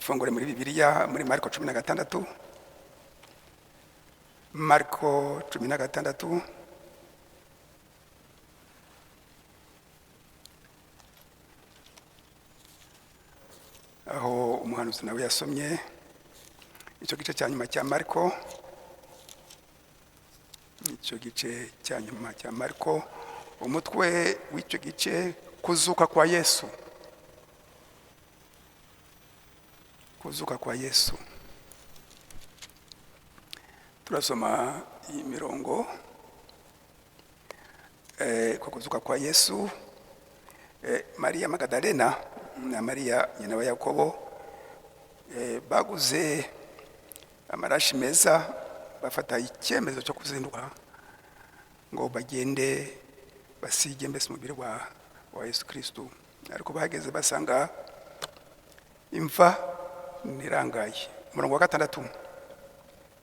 dufungure muri Bibiliya muri Marko 16. Marko 16. Aho umuhanuzi nawe yasomye icyo gice cya nyuma cya Marko. Icyo gice cya nyuma cya Marko, umutwe w'icyo gice, kuzuka kwa Yesu. Kuzuka kwa Yesu. Turasoma iyi mirongo ku kuzuka kwa Yesu. Maria Magdalena na Maria nyina wa Yakobo baguze amarashi meza, bafata icyemezo cyo kuzinduka ngo bagende basige mbese umubiri wa Yesu Kristo. Ariko bahageze basanga imva nirangaye. Umurongo wa 6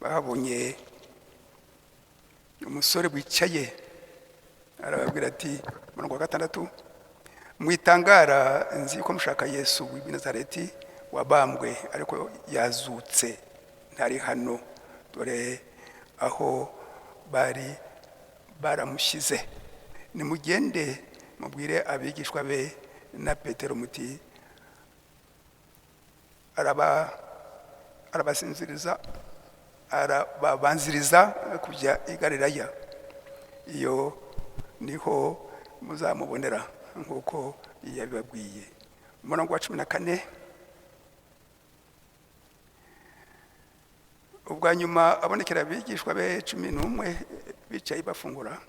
bahabonye umusore wicaye, arababwira ati, umurongo wa 6, mwitangara nzi ko mushaka Yesu w'i Nazareti wabambwe, ariko yazutse, ntari hano, dore aho bari baramushyize. Nimugende mubwire abigishwa be na Petero muti arababanziriza kujya i Galilaya, iyo niho muzamubonera nk'uko yabibabwiye. Umurongo wa 14, ubwa nyuma abonekera abigishwa be 11 bicaye bafungura,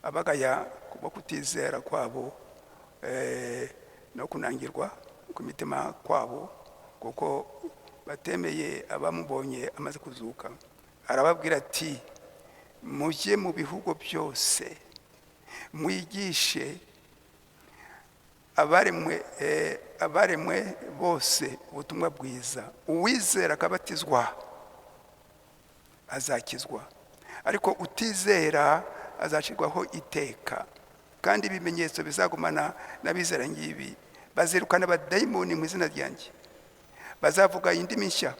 abagaya kubwo kutizera kwabo no kunangirwa ku mitima kwabo, kuko batemeye abamubonye amaze kuzuka. Arababwira ati, mujye mu bihugu byose mwigishe abaremwe bose ubutumwa bwiza. Uwizera akabatizwa azakizwa, ariko utizera azacirwaho iteka. Kandi ibimenyetso bizagumana n'abizera ngibi: bazirukana abadayimoni mu izina ryanjye, bazavuga indimi nshya,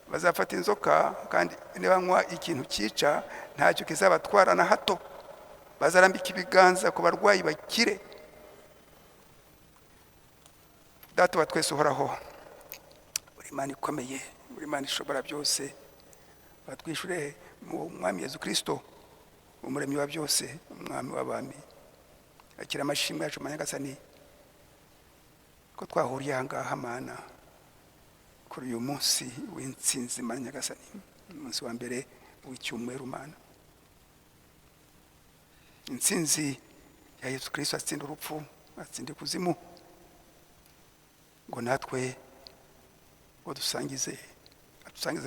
bazafata inzoka, kandi nibanywa ikintu cyica ntacyo kizabatwara na hato, bazarambika ibiganza ku barwayi bakire. Data wa twese uhoraho, uri Imana ikomeye, uri Imana ishobora byose, batwishure mu mwami Yesu Kristo, umuremyi wa byose, umwami w'abami. Akira amashimwe yacu Nyagasani ko twahuriye aha ngaha Mana kuri uyu munsi w'intsinzi Mana Nyagasani, umunsi wa mbere w'icyumweru Mana. Intsinzi ya Yesu Kristo atsinda urupfu, atsinda ikuzimu, ngo natwe ngo dusangize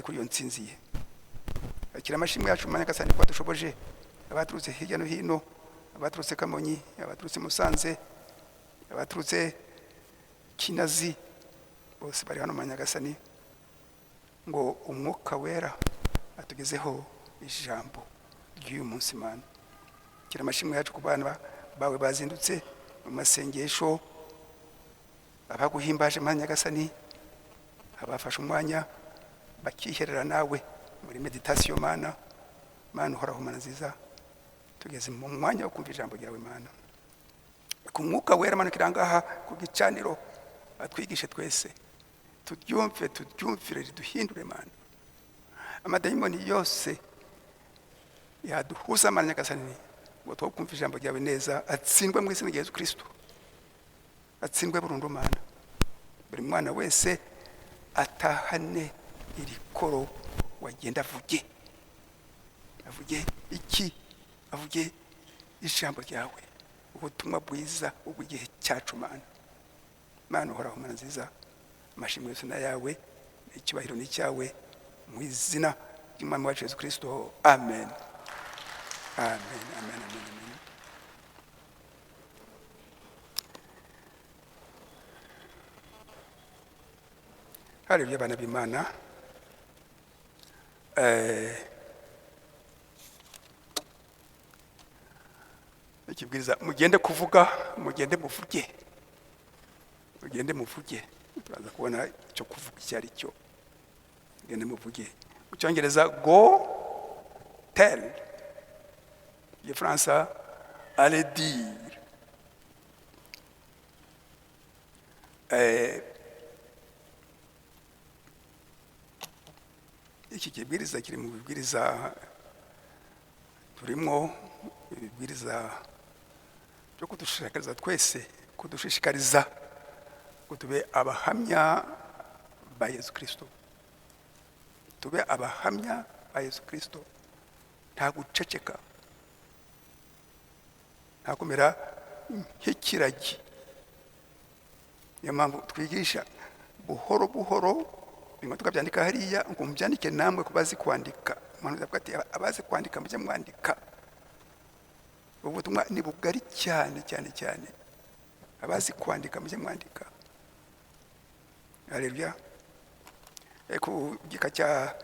kuri iyo ntsinzi ye. Akira amashimwe yacu Mana Nyagasani ko dushoboje abaturutse hirya no hino, abaturutse Kamonyi, abaturutse Musanze, abaturutse Kinazi, bose bari hano Mana Nyagasani, ngo umwuka wera atugezeho ijambo ry'uyu munsi Mana. Akira amashimwe yacu ku bana bawe bazindutse mu masengesho, abaguhimbaje Mana Nyagasani, abafashe umwanya bakiherera nawe muri meditation Mana. Mana uhoraho Mana nziza, tugeze mu mwanya wo kumva ijambo ryawe Mana. Ku mwuka wera Mana kirangaha ku gicaniro, atwigishe twese, turyumvire riduhindure Mana. Amadayimoni yose yaduhuza Mana Nyagasani, ngo twumve ijambo ryawe neza, atsindwe mu izina rya Yesu Kristo, atsindwe burundu Mana. Buri mwana wese atahane iri koro, wagenda avuge iki? Avuge ijambo ryawe, ubutumwa bwiza ubw'igihe cyacu Mana. Mana uhoraho Mana nziza, amashimwe yose na yawe, icyubahiro ni cyawe, mu izina ry'umwami wacu Yesu Kristo, amen. Amen, amen, amen, amen. Haleluya bana b'Imana. Ikibwiriza, mugende kuvuga, mugende muvuge. turaza kubona icyo kuvuga icyo ari cyo. Ngende muvuge mu cyongereza go tell, igifaransa allez dire. Iki kibwiriza kiri mu bibwiriza turimo, ibibwiriza byo kudushishikariza twese, kudushishikariza ngo tube abahamya ba Yesu Kristo, tube abahamya ba Yesu Kristo, nta guceceka, nta kumera nk'ikiragi. Niyo mpamvu twigisha buhoro buhoro, bimwe tukabyandika hariya ngo mubyandike namwe ku bazi kwandika. Umuntu avuga ati abazi kwandika mujye mwandika. Ubutumwa ni bugari cyane cyane cyane, abazi kwandika mujye mwandika. Haleluya. Ku gika cya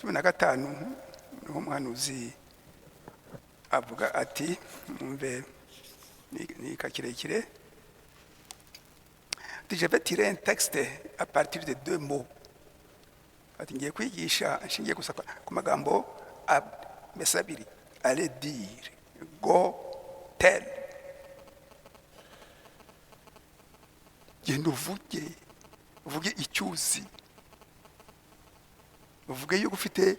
15 niho umuhanuzi avuga ati, mwumve ni kirekire, je vais tirer un texte à partir de 2 mots. Ati ngiye kwigisha nshingiye gusa ku magambo abiri, allez dire, go tell. Genda uvuge icyuzi, uvuge yuko ufite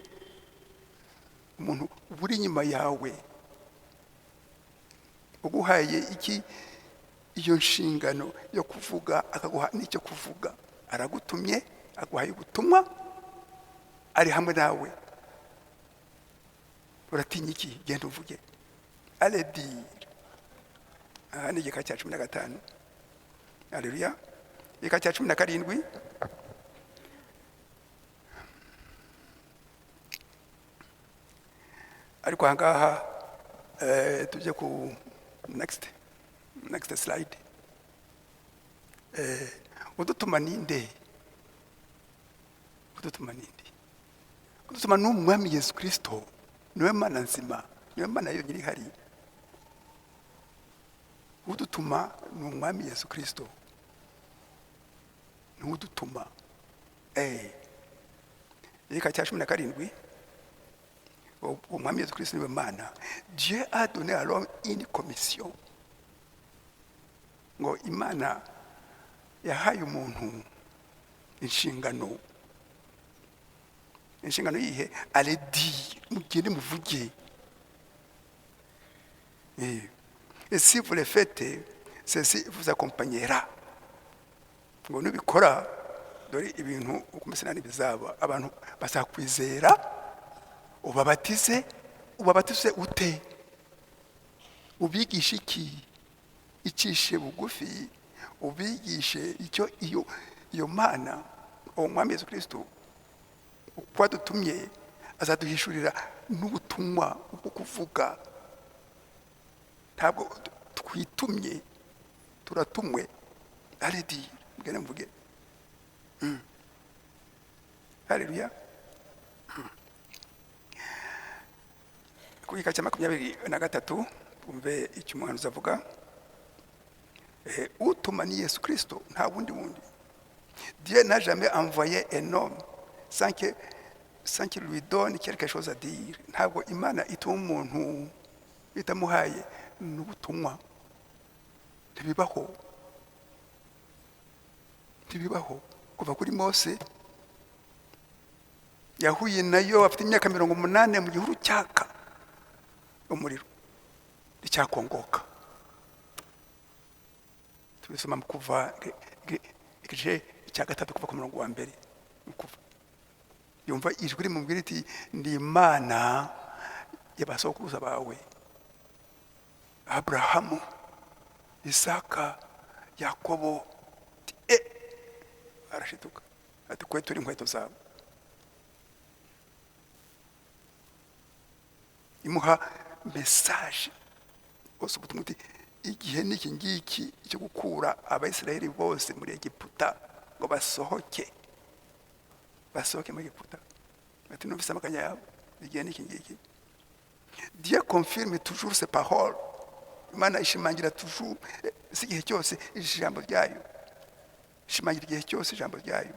umuntu uri inyuma yawe uguhaye iki, iyo nshingano yo kuvuga, akaguha n'icyo kuvuga. Aragutumye, aguhaye ubutumwa, ari hamwe nawe. Uratinya iki? Genda uvuge, allez dire. Ni igika cya 15. Haleluya. Igika cya 17, ariko ahangaha tujye ku next slide. Udutuma ninde? Udutuma ninde? Udutuma ni umwami Yesu Kristo, niwe Mana nzima, niwe Mana yonyine ihari. Udutuma ni umwami Yesu Kristo, ni udutuma. Igika cya 17, umwami Yesu Kristo niwe Mana. Dieu a donné à l'homme une commission. Ngo Imana yahaye umuntu inshingano. Inshingano yihe? Allez dire, mugende muvuge. Et si vous le faites, ceci vous accompagnera. Ngo nubikora, dore ibintu ukumesenani bizaba. Abantu bazakwizera, ubabatize ute? Ubigisha iki? Icishe bugufi, ubigishe icyo iyo Mana, umwami Yesu Kristo uko adutumye, azaduhishurira n'ubutumwa bwo kuvuga. Ntabwo twitumye, turatumwe. Allez dire, mugende mvuge. Haleluya. Ku gika cya 23, umve icyo umuhanuzi avuga. Utuma ni Yesu Kristo, nta wundi. Dieu n'a jamais envoyé un homme sans qu'il lui donne quelque chose à dire. Ntabwo Imana ituma umuntu itamuhaye n'ubutumwa. Ntibibaho. Kuva kuri Mose, yahuye nayo afite imyaka 80 mu gihuru cyaka umuriro icyakongoka. Tubisoma mu Kuva igice cya 3 kuva ku murongo wa 1. Yumva ijwi rimubwira iti, ndi Imana y'abasokuruza bawe Abrahamu, Isaka, Yakobo. Arashituka ati kwe turi inkweto zabo. Imuha message bose ubutumwa uti, igihe niki ngiki cyo gukura Abayisiraheli bose muri Egiputa, ngo basohoke muri Egiputa. Ati numvise amakanya yabo, igihe niki ngiki. Dieu confirme toujours ses paroles. Imana ishimangira toujours, si igihe cyose ijambo ryayo. shimangira igihe cyose ijambo ryayo.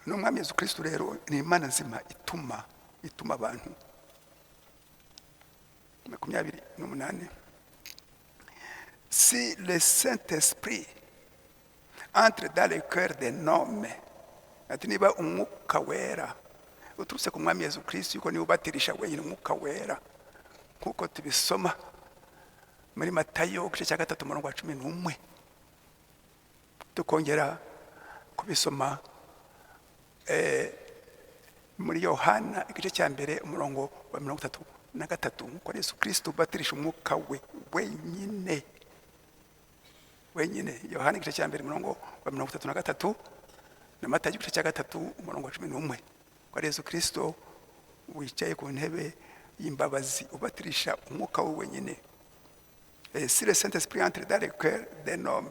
n'umwami Yesu Kristo rero ni Imana nzima ituma abantu. 28. Si le Saint-Esprit entre dans le cœur d'un homme, ati niba umwuka wera uturutse ku mwami Yesu Kristo, yuko niwe ubatirisha wenyine umwuka wera, kuko tubisoma muri Matayo igice cya 3 umurongo wa 11, tukongera kubisoma muri Yohana igice cya 1 umurongo wa 33, ko Yesu Kristo ubatirisha umwuka we wenyine. Yohana igice cya 1 umurongo wa 33 na Matayo igice cya 3 umurongo wa 11, ko Yesu Kristo wicaye ku ntebe y'imbabazi ubatirisha umwuka we wenyine. Si le Saint-Esprit entre dans le cœur d'un homme,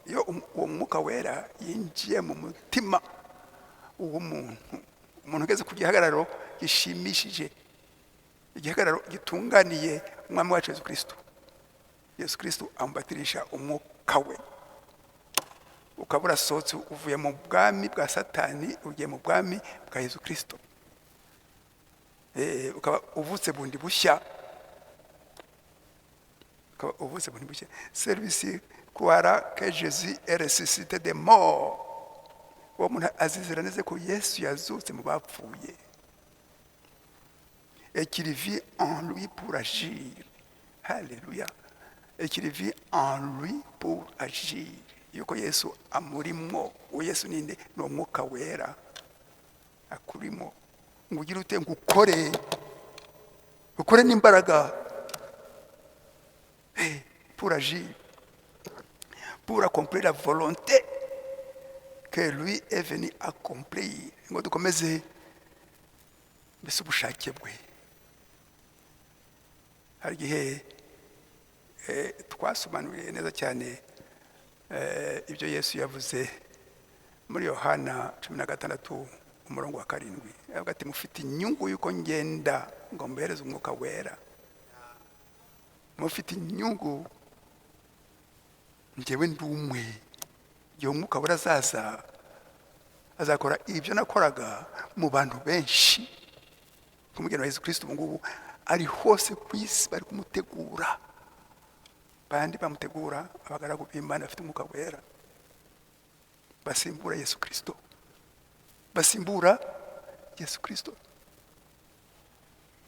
iyo uwo mwuka wera yinjiye mu mutima w'umuntu, umuntu ugeze ku gihagararo gishimishije, igihagararo gitunganiye umwami wacu Yesu Kristo, Yesu Kristo ambatirisha umwuka we, ukaba urasohotse uvuye mu bwami bwa Satani ugiye mu bwami bwa Yesu Kristo, ukaba uvutse bundi bushya. Celui-ci croira que Jésus est ressuscité des morts. Uwo muntu azizera neza ko Yesu yazutse mu bapfuye, et qu'il vit en lui pour agir. Alléluia. Et qu'il vit en lui pour agir. Yuko Yesu amurimo. Uwo Yesu ninde? Ni umwuka wera akurimo, ngo ugire ute, ngo ukore n'imbaraga, pour agir, pour accomplir la volonté que lui est venu accomplir. Ngo dukomeze mbese ubushake bwe. Hari igihe twasobanuye neza cyane ibyo Yesu yavuze muri Yohana 16 umurongo wa 7, avuga ati mufite inyungu yuko ngenda ngo mbereze umwuka wera, mufite inyungu njyewe ndi umwe, igihe umwuka wera azakora ibyo nakoraga mu bantu benshi. Kumugena Yesu Kristo ngubu ari hose ku isi bari kumutegura, bandi bamutegura abagaragu b'Imana bafite umwuka wera, basimbura Yesu Kristo,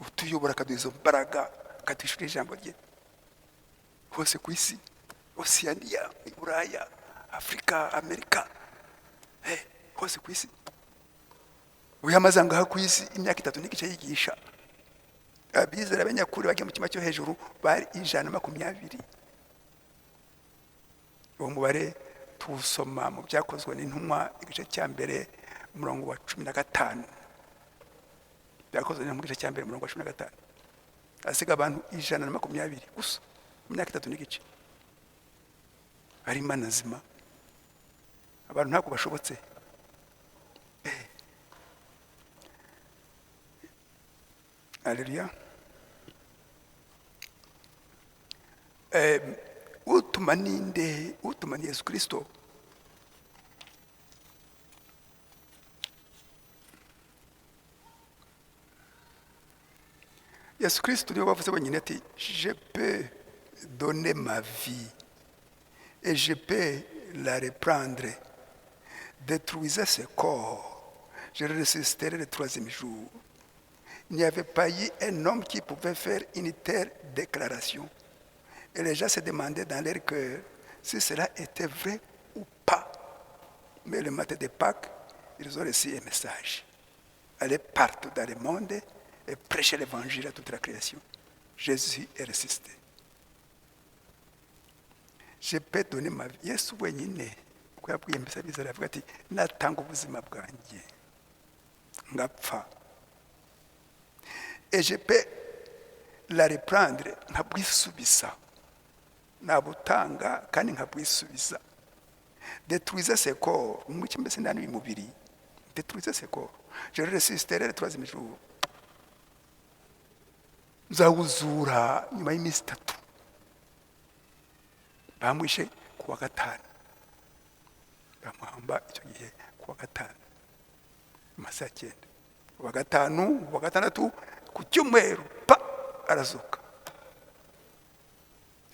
utuyobora kaduha izo mbaraga, akatwishyura ijambo rye hose ku isi, Oceania, Buraya, Afrika, Amerika, hose ku isi. Uyu amaze ngaha ku isi imyaka 3 n'igice yigisha, abizera b'anyakuri bagiye mu kima cyo hejuru bari 120. Uwo mubare tuwusoma mu byakozwe n'intumwa igice cya 1 umurongo wa 15. Byakozwe n'intumwa igice cya 1 umurongo wa 15. Asiga abantu 120 gusa mu myaka 3 n'igice. Ari Imana nzima, abantu ntabwo bashobotse. Alléluia. Utuma ninde? Utuma ni Yesu Kristo. Yesu Kristo niwe wavuze wenyine ati je peux donner ma vie et je peux la reprendre. Détruisez ce corps, je le ressusciterai le 3e jour. Il n'y avait pas eu un homme qui pouvait faire une telle déclaration. Et les gens se demandaient dans leur cœur si cela était vrai ou pas. Mais le matin de Pâques, ils ont reçu un message. Allez partout dans le monde et prêchez l'évangile à toute la création. Jésus est ressuscité. Je peux donner ma vie. Yesu wenyine kuko yabwiye mbese bizera avuga ati natanga ubuzima bwanjye ngapfa. Et je peux la reprendre, nkabwisubiza, nabutanga kandi nkabwisubiza. Détruisez ce corps, umuki mbese ndani y'umubiri. Détruisez ce corps, je le ressusciterai le 3e jour. nzawuzura nyuma y'iminsi 3. bamwishe ku wa gatanu, bamuhamba icyo gihe ku wa gatanu amasaha 9. ku wa gatanu, ku wa gatandatu, ku cyumweru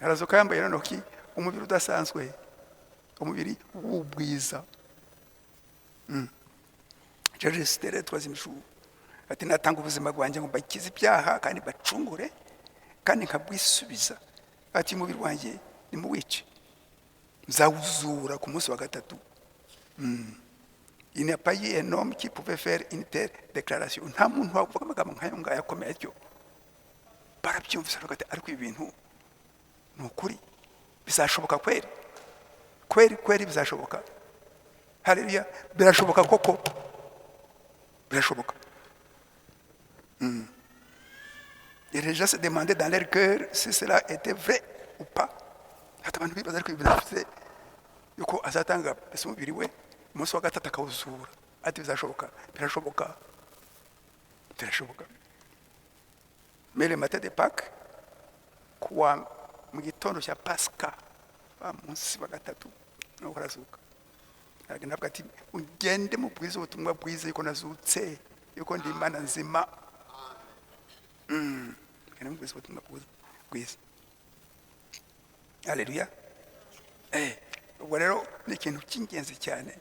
arazuka yambaye nanoki umubiri udasanzwe, umubiri w'ubwiza. Jésus tere troisième jour ati natanga ubuzima bwanjye ngo bakize ibyaha kandi bacungure kandi nkabwisubiza. Ati umubiri wanjye nimuwice, nzawuzura ku munsi wa gatatu. Il n'y a pas eu un homme qui pouvait faire une telle déclaration. Nta muntu wavuga amagambo nk'ayo ngayo akomeye atyo. Barabyumvise bagati ariko ibintu ni ukuri bizashoboka kweri kweri bizashoboka. Haleluya, birashoboka koko, birashoboka. Et les gens se demandaient dans leur cœur si cela était vrai ou pas. Abantu bibaza ariko ibintu yuko azatanga ese umubiri we umunsi wa gatatu akawuzura. Ati bizashoboka, birashoboka. Mais le matin de Pâques, kuwa mu gitondo cya Pasika, munsi wa gatatu no kurazuka. Ntabwo ati ugende mu bwiza ubutumwa bwiza yuko nazutse, yuko ndi Imana nzima. Mu bwiza ubutumwa bwiza. Haleluya. Ubwo rero ni ikintu cy'ingenzi cyane.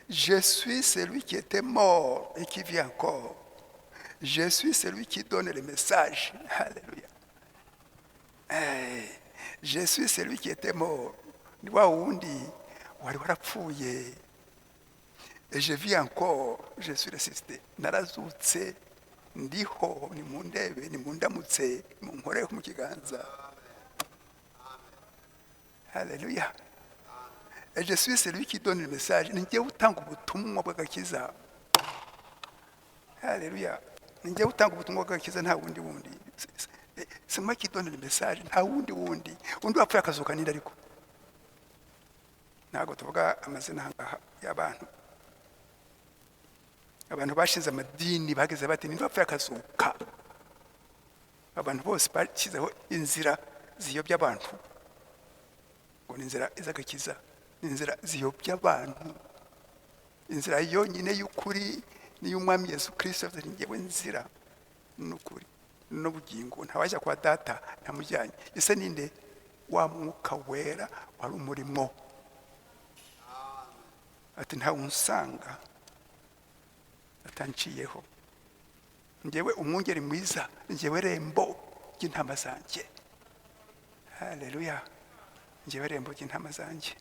Je suis celui qui était mort et qui vit encore. Je suis celui qui donne le message. Alléluia. Je suis celui qui était mort. Ni wa wundi wari warapfuye. Et je vis encore. Je suis ressuscité. Narazutse, ndiho, ni mundebe, ni mundamutse, munkoreho mu kiganza. Alléluia. Et je suis celui qui donne le message. Ninjye utanga ubutumwa bw'agakiza. Alléluia. Ninjye utanga ubutumwa bw'agakiza, nta wundi. C'est moi qui donne le message, nta wundi. Undi wapfuye akazuka ninde ariko? Ntabwo tuvuga amazina y'abantu. Abantu bashinze amadini bageze bati ninde wapfuye akazuka. Abantu bose bashyizeho inzira ziyobya abantu. Ngo inzira izagakiza, inzira ziyobya abantu. Inzira yonyine y'ukuri ni y'umwami Yesu Kristo. Yavuze ngewe nzira n'ukuri n'ubugingo, ntawajya kwa data ntamujyanye. Ese ninde? Wa Mwuka Wera wari umurimo. Ati nta unsanga atanciyeho. Ngewe umwungeri mwiza, ngewe rembo ry'intama zanjye. Haleluya. Ngewe rembo ry'intama zanjye.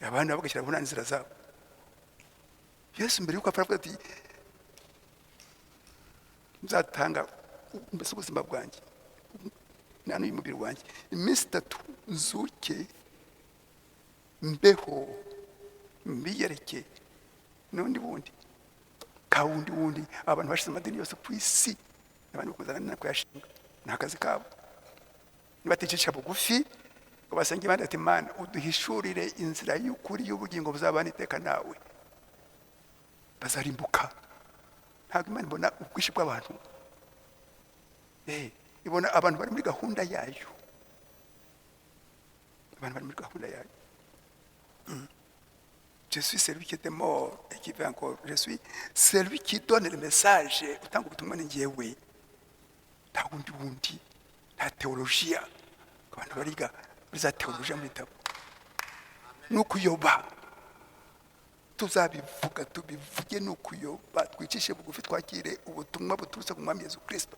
Abantu bagashyira mu nzira zabo. Yesu mbere yuko apfa avuga ati nzatanga mbese ubuzima bwanjye nano y'umubiri wanjye iminsi 3 nzuke mbeho mbiyereke n'undi wundi abantu bashize amadini yose ku isi n'abantu bakuzana no kuyashinga n'akazi kabo nibatecisha bugufi ngo basenge Imana ati Imana uduhishurire inzira y'ukuri y'ubugingo buzabana iteka nawe, bazarimbuka. Ntabwo Imana ibona ubwishi bw'abantu, ibona abantu bari muri gahunda yayo. Je suis celui qui était mort et qui vit encore. Je suis celui qui donne le message. Utanga ubutumwa ni njyewe, nta wundi, nta teologiya. Abantu bariga biza teologiya mu bitabo n'ukuyoba. Tuzabivuga tubivuge n'ukuyoba, twicishe bugufi twakire ubutumwa buturutse ku mwami Yesu Kristo.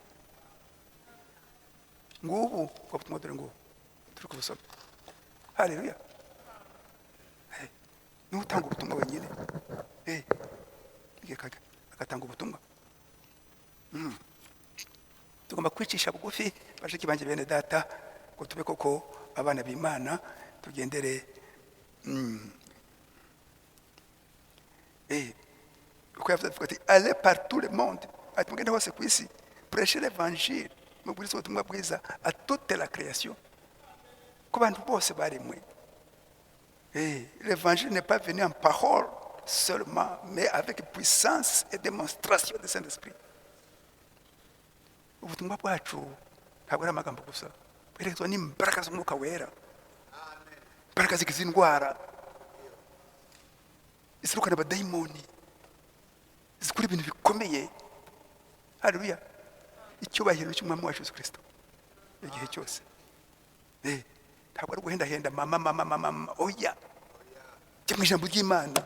Ngubu ubutumwa dore ngo turi kubusoma. Haleluya. N'utanga ubutumwa wenyine agatanga ubutumwa. Tugomba kwicisha bugufi bashiki banje bene data, ngo tube koko abana b'Imana, tugendere uko yavuze ati allez par tout le monde, ati mugende hose ku isi, prêchez l'évangile, mubwirize ubutumwa bwiza à toute la création, ku bantu bose baremwe. L'évangile n'est pas venu en parole, seulement, mais avec puissance et démonstration du Saint-Esprit. Ubutumwa bwacu ntabwo ari amagambo gusa, bwerekezwa n'imbaraga z'umwuka wera, imbaraga zikiza indwara, izirukana abadayimoni, zikora ibintu bikomeye. Haleluya! Icyubahiro cy'umwami wacu Yesu Kristo igihe cyose. Ntabwo ari guhendahenda mama, oya, jya mu ijambo ry'Imana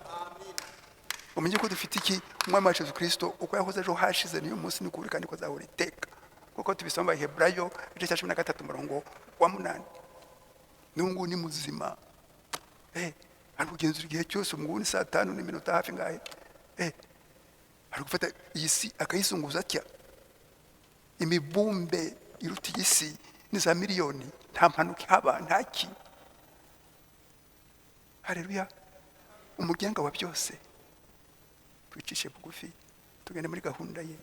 umenye ko dufite iki umwami wacu Yesu Kristo, uko yahoze ejo hashize niyo munsi ni ukuri kandi ko azahora iteka, kuko tubisoma mu Heburayo igice cya 13 umurongo wa 8. N'ubu ni muzima, ari kugenzura igihe cyose. Umuguni saa 5 n'iminota hafi ngahe, ari gufata iyi si akayizunguza atya, imibumbe iruta iyi si ni za miliyoni, nta mpanuka ihaba, ntaki. Haleluya! Umugenga wa byose, twicishe bugufi tugende muri gahunda ye,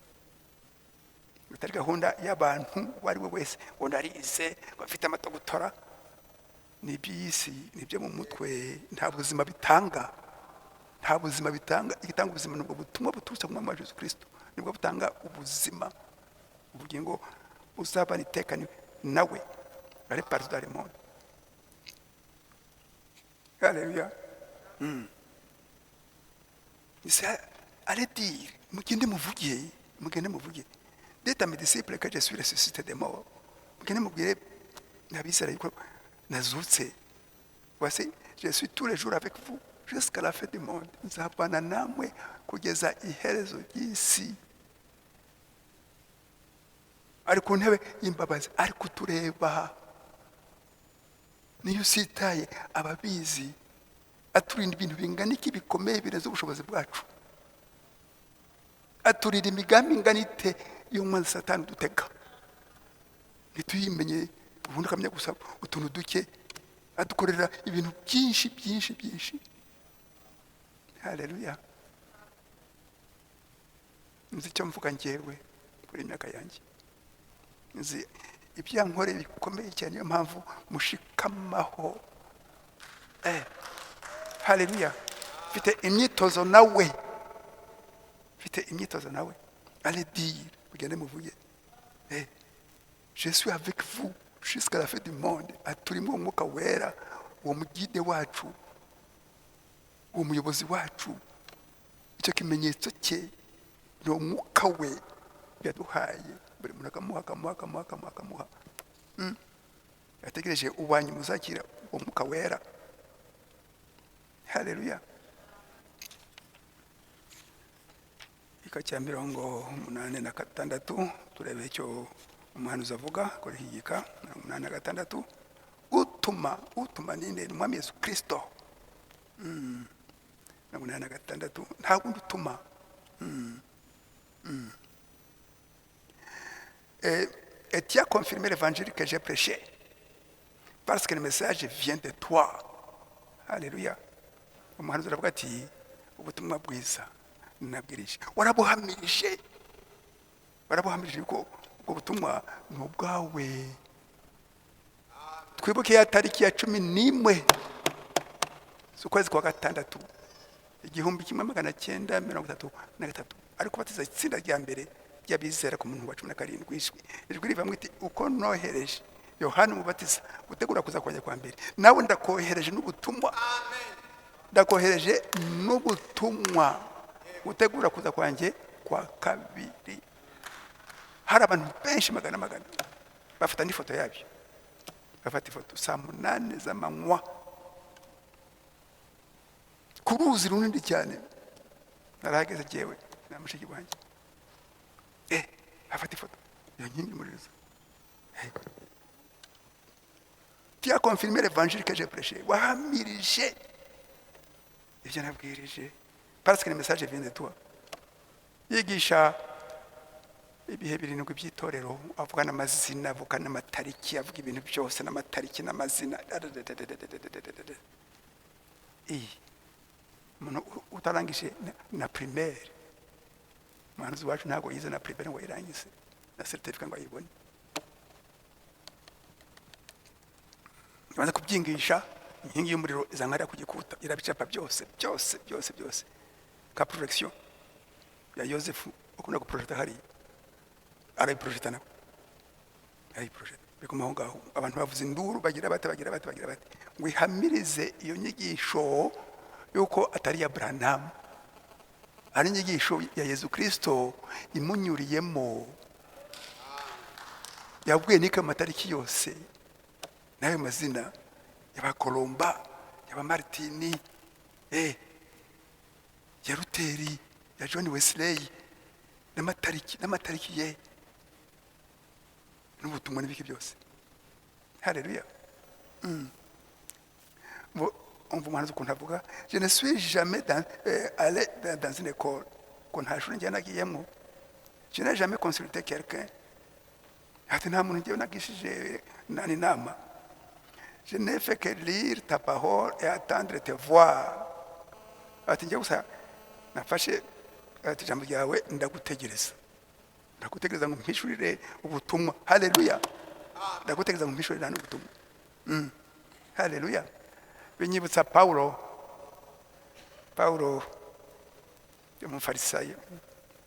bitari gahunda y'abantu uwo ari we wese ngo ndarize ngo mfite amata gutora. Ni iby'isi, ni ibyo mu mutwe, nta buzima bitanga, nta buzima bitanga. Igitanga ubuzima nubwo butumwa buturutse ku mwami wa Yesu Kristo, nibwo butanga ubuzima, ubugingo uzabana iteka nawe ari partout dans le monde. Haleluya! Allez dire, mugende muvuge, dites à mes disciples que je suis ressuscité des morts. Mugende mubwire n'abizera yuko nazutse. Voici, je suis tous les jours avec vous jusqu'à la fin du monde. Nzabana namwe kugeza iherezo ry'isi. Ari ku ntebe y'imbabazi, ari kutureba. Niyo usitaye ababizi, aturinda ibintu bingana iki bikomeye birenze ubushobozi bwacu, aturira imigambi ingana ite y'umwanzi Satani dutega. Ntituyimenye ubundi akamenya gusa utuntu duke, adukorera ibintu byinshi. Haleluya! Nzi icyo mvuga njyewe kuri imyaka yanjye, nzi ibyankoreye bikomeye cyane, niyo mpamvu mushikamaho. Haleluya! Mfite imyitozo nawe, allez dire, mugende muvuge, je suis avec vous jusqu'à la fin du monde. Aturimo umwuka wera, uwo mugide wacu, uwo muyobozi wacu, icyo kimenyetso cye ni umwuka we yaduhaye. Buri muntu akamuha. Yategereje uwanyu muzakira uwo mwuka wera. Haleluya! Ika cya 86 turebe icyo umuhanuzi avuga kuri iki gika 86. Utuma ninde? Umwami Yesu Kristo. 86 nta wundi utuma. Et tu as confirmé l'évangile que j'ai prêché, parce que le message vient de toi. Alléluia! Umuhanuzi aravuga ati ubutumwa bwiza nabwirije, warabuhamirije yuko ubwo butumwa ni ubwawe. Twibuke ya tariki ya 11 z'ukwezi kwa gatandatu 1933, ariko batiza itsinda rya mbere ry'abizera ku muntu wa 17. Ijwi riva mwiti, uko nohereje Yohana umubatiza gutegura kuza kwanjye kwa mbere, nawe ndakohereje n'ubutumwa. Ndakohereje n'ubutumwa gutegura kuza kwanjye kwa kabiri. Hari abantu benshi magana bafata n'ifoto yabyo, bafata ifoto saa 8 z'amanywa ku ruzi runini cyane. Narahageze jewe na mushiki wanjye, afata ifoto iyo nkingi muri ruzi. Tu as confirmé l'évangile que j'ai prêché, wahamirije ibyo nabwirije, parce que le message vient de toi. Yigisha ibihe birindwi by'itorero, avuga n'amazina, avuga n'amatariki, avuga ibintu byose n'amatariki n'amazina. Umuntu utarangije na primaire, umuhanuzi wacu ntabwo yize na primaire ngo yirangize na certificate ngo ayibone. Ibanza kubyingisha, inkingi y'umuriro izangarira ku gikuta, irabicapa byose. ka projection ya Yosefu ukunda guprojecta hari arayiprojecta nawe arayiprojecta bikoma ngaho abantu bavuze induru bagira bate ngo ihamirize iyo nyigisho yuko atari ya Branham ari inyigisho ya Yesu Kristo imunyuriyemo yabwiye nika matariki yose nayo mazina yaba Colomba yaba Martini ya Luteri ya John Wesley n'amatariki ye n'ubutumwa n'ibiki byose. Haleluya. On vous demande ce qu'on a vu. Je ne suis jamais allé dans une école. Je n'ai jamais consulté quelqu'un. Je n'ai fait que lire ta parole et attendre te voir. Ndagutegereza ngo mpishurire ubutumwa. Haleluya. Ndagutegereza ngo mpishurire ubutumwa. Haleluya. Binyibutsa Paulo umufarisayo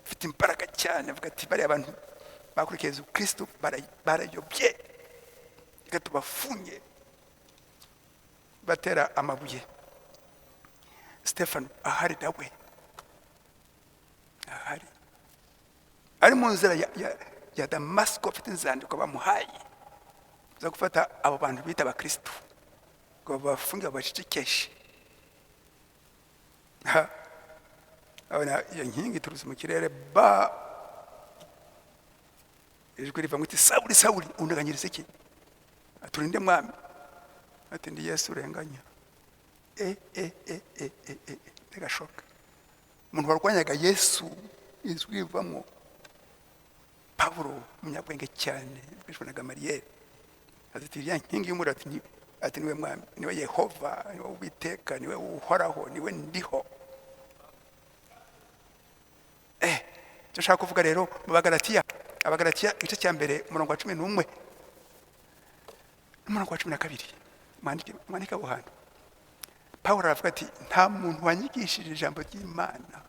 ufite imbaraga cyane avuga ati bari abantu bakurikiye Yesu Kristo barayobye reka tubafunye batera amabuye. Stefano ahari nawe ari mu nzira ya Damasiko afite inzandiko bamuhaye zo gufata abo bantu bita abakristo ngo bafunge bacecekeshe. Abona iyo nkingi turuze mu kirere ba ijwi riva ngo iti Sawuli undaganyiriza iki aturinde mwami ati ndi Yesu urenganya. Negashoka umuntu warwanyaga Yesu ijwi rivamo Paulo umunyabwenge cyane bishwe na Gamaliyeli ati ya nkingi y'umuriro ati niwe mwami niwe Yehova niwe Uwiteka niwe uhoraho niwe ndiho. Dushaka kuvuga rero mu Bagalatiya igice cya mbere umurongo wa 11 n'umurongo wa 12 mwandika aho hantu Paulo aravuga ati nta muntu wanyigishije ijambo ry'Imana.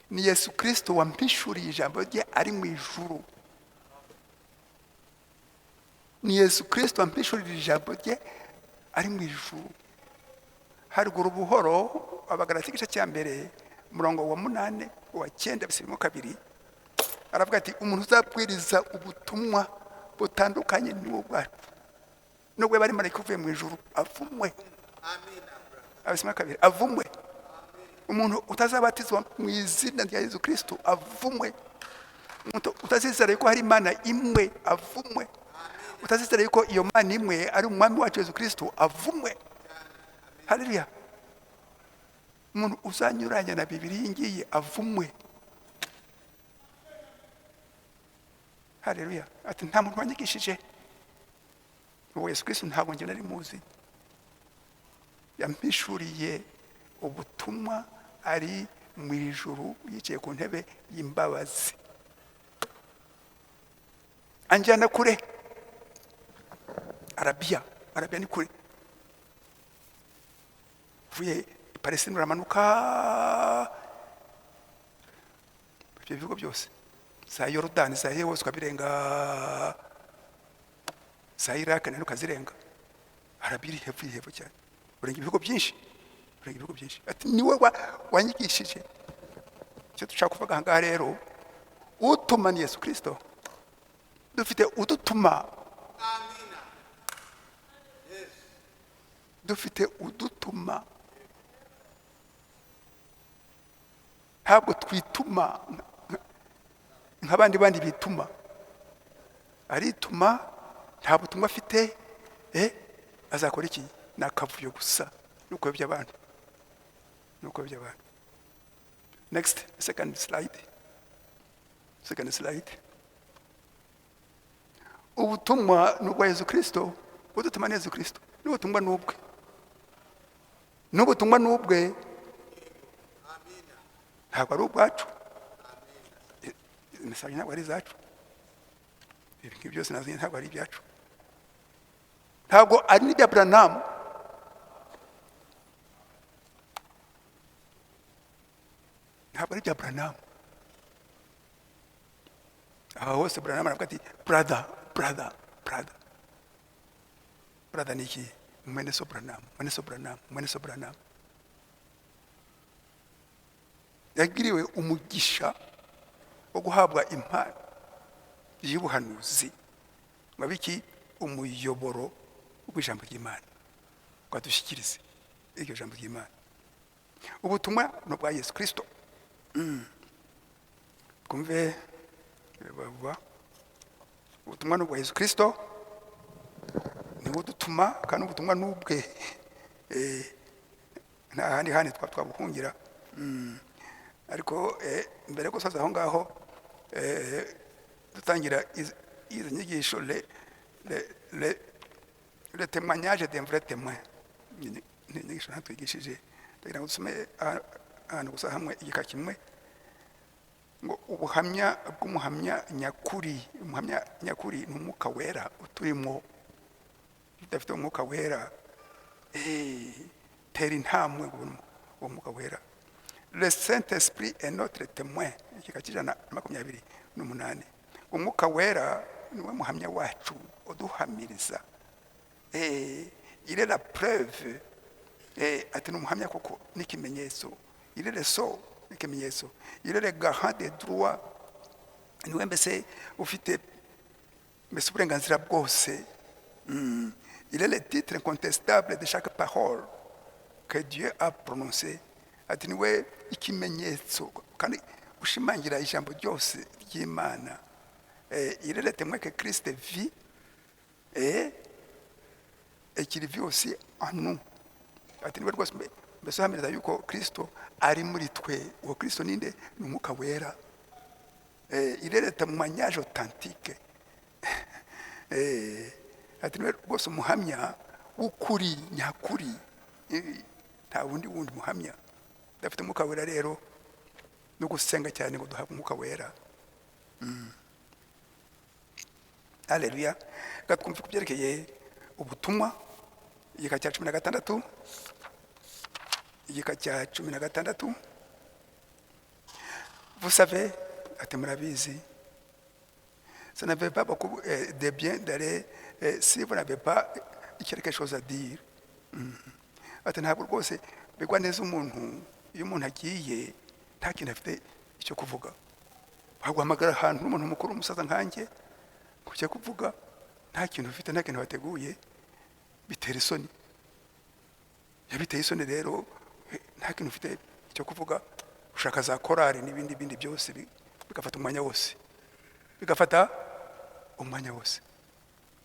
Ni Yesu Kristo wampishuriye ijambo rye ari mu ijuru. Ni Yesu Kristo wampishuriye ijambo rye ari mu ijuru. Haruguru buhoro Abagalatiya igice cya mbere umurongo wa 8 wa 9 bisimo kabiri aravuga ati umuntu uzabwiriza ubutumwa butandukanye niwo bwacu nubwo bari marayika uvuye mu ijuru avumwe. Amina. Abisima kabiri avumwe. Umuntu utazabatizwa mu izina rya Yesu Kristo avumwe. Umuntu utazizera yuko hari Imana imwe avumwe. Utazizera yuko iyo Mana imwe ari umwami wacu Yesu Kristo avumwe. Haleluya. Umuntu uzanyuranya na Bibiliya ngiye avumwe. Haleluya. Ati nta muntu wanyigishije uwo Yesu Kristo ntabwo njye nari muzi. Yampishuriye ubutumwa ari mu ijuru yicaye ku ntebe y'imbabazi. Anjyana kure. Arabia ni kure. Vuye Palestine uramanuka ibyo bihugu byose za Yorodani za Yewo ukabirenga za Iraq nayo ukazirenga. Arabiri hepfo cyane urenga ibihugu byinshi. Ati niwe wanyigishije. Cyo dushaka kuvuga ngaha rero utuma ni Yesu Kristo. Dufite udutuma. Amina. Yes. Dufite udutuma. Ntabwo twituma nk'abandi bituma. Arituma nta butumwa afite azakora iki nakavuyo gusa nuko by'abantu. Next, second slide. Ubutumwa n'ubwa Yesu Kristo udutuma Yesu Kristo n'ubutumwa n'ubwe ntabwo ari ubwacu. Mesage ntabwo ari zacu. Ibintu byose nazo ntabwo ari ibyacu. Ntabwo ari n'ibya Branham. ntabwo ari ibya Branham. aha hose Branham aravuga ati brother brother brother. Brother ni iki? mwene so Branham, mwene so Branham, mwene so Branham. yagiriwe umugisha wo guhabwa impano y'ubuhanuzi ngabiki umuyoboro w'ijambo ry'Imana ngo adushyikirize iryo jambo ry'Imana. ubutumwa no bwa Yesu Kristo. Kumve baba ubutumwa no bwa Yesu Kristo ni budutuma kandi ubutumwa nubwe nta handi twabuhungira. ariko mbere ko saza aho ngaho dutangira izo nyigisho le témoignage d'un vrai témoin ni nyigisho natwigishije ndagira ngo dusome ahantu gusa hamwe igika kimwe ngo ubuhamya bw'umuhamya nyakuri. umuhamya nyakuri ni umwuka wera uturimo. udafite umwuka wera tera intamwe uwo mwuka wera. Le Saint-Esprit est notre témoin. igika cy'ijana na 28. umwuka wera niwe muhamya wacu uduhamiriza. Il est la preuve. ati ni umuhamya koko n'ikimenyetso. Il est le sceau n'ikimenyetso. Il est le garant des droits. niwe mbese ufite mbese uburenganzira bwose. Il est le titre incontestable de chaque parole que Dieu a prononcée. ati niwe ikimenyetso kandi ushimangira ijambo ryose ry'Imana. Il est le témoin que Christ vit et qu'il vit aussi en nous. ati niwe rwose mbese uhamiriza yuko Kristo ari muri twe. uwo Kristo ninde? ni umwuka wera. Il est le témoignage authentique. ati niwe rwose umuhamya w'ukuri nyakuri. nta wundi muhamya. dafite umwuka wera rero no gusenga cyane ngo duhabwe umwuka wera. Haleluya. gatwumve kubyerekeye ubutumwa igika cya 16. igika cya 16. Vous savez, ati murabizi, ça n'avait pas beaucoup de bien d'aller si vous n'avez pas quelque chose à dire. ati ntabwo rwose bigwa neza umuntu iyo umuntu agiye nta kintu afite icyo kuvuga. baguhamagara ahantu n'umuntu mukuru umusaza nkanjye kujya kuvuga nta kintu ufite, nta kintu wateguye, bitera isoni. yabiteye isoni rero nta kintu ufite icyo kuvuga. ushaka za korari n'ibindi byose bigafata umwanya wose.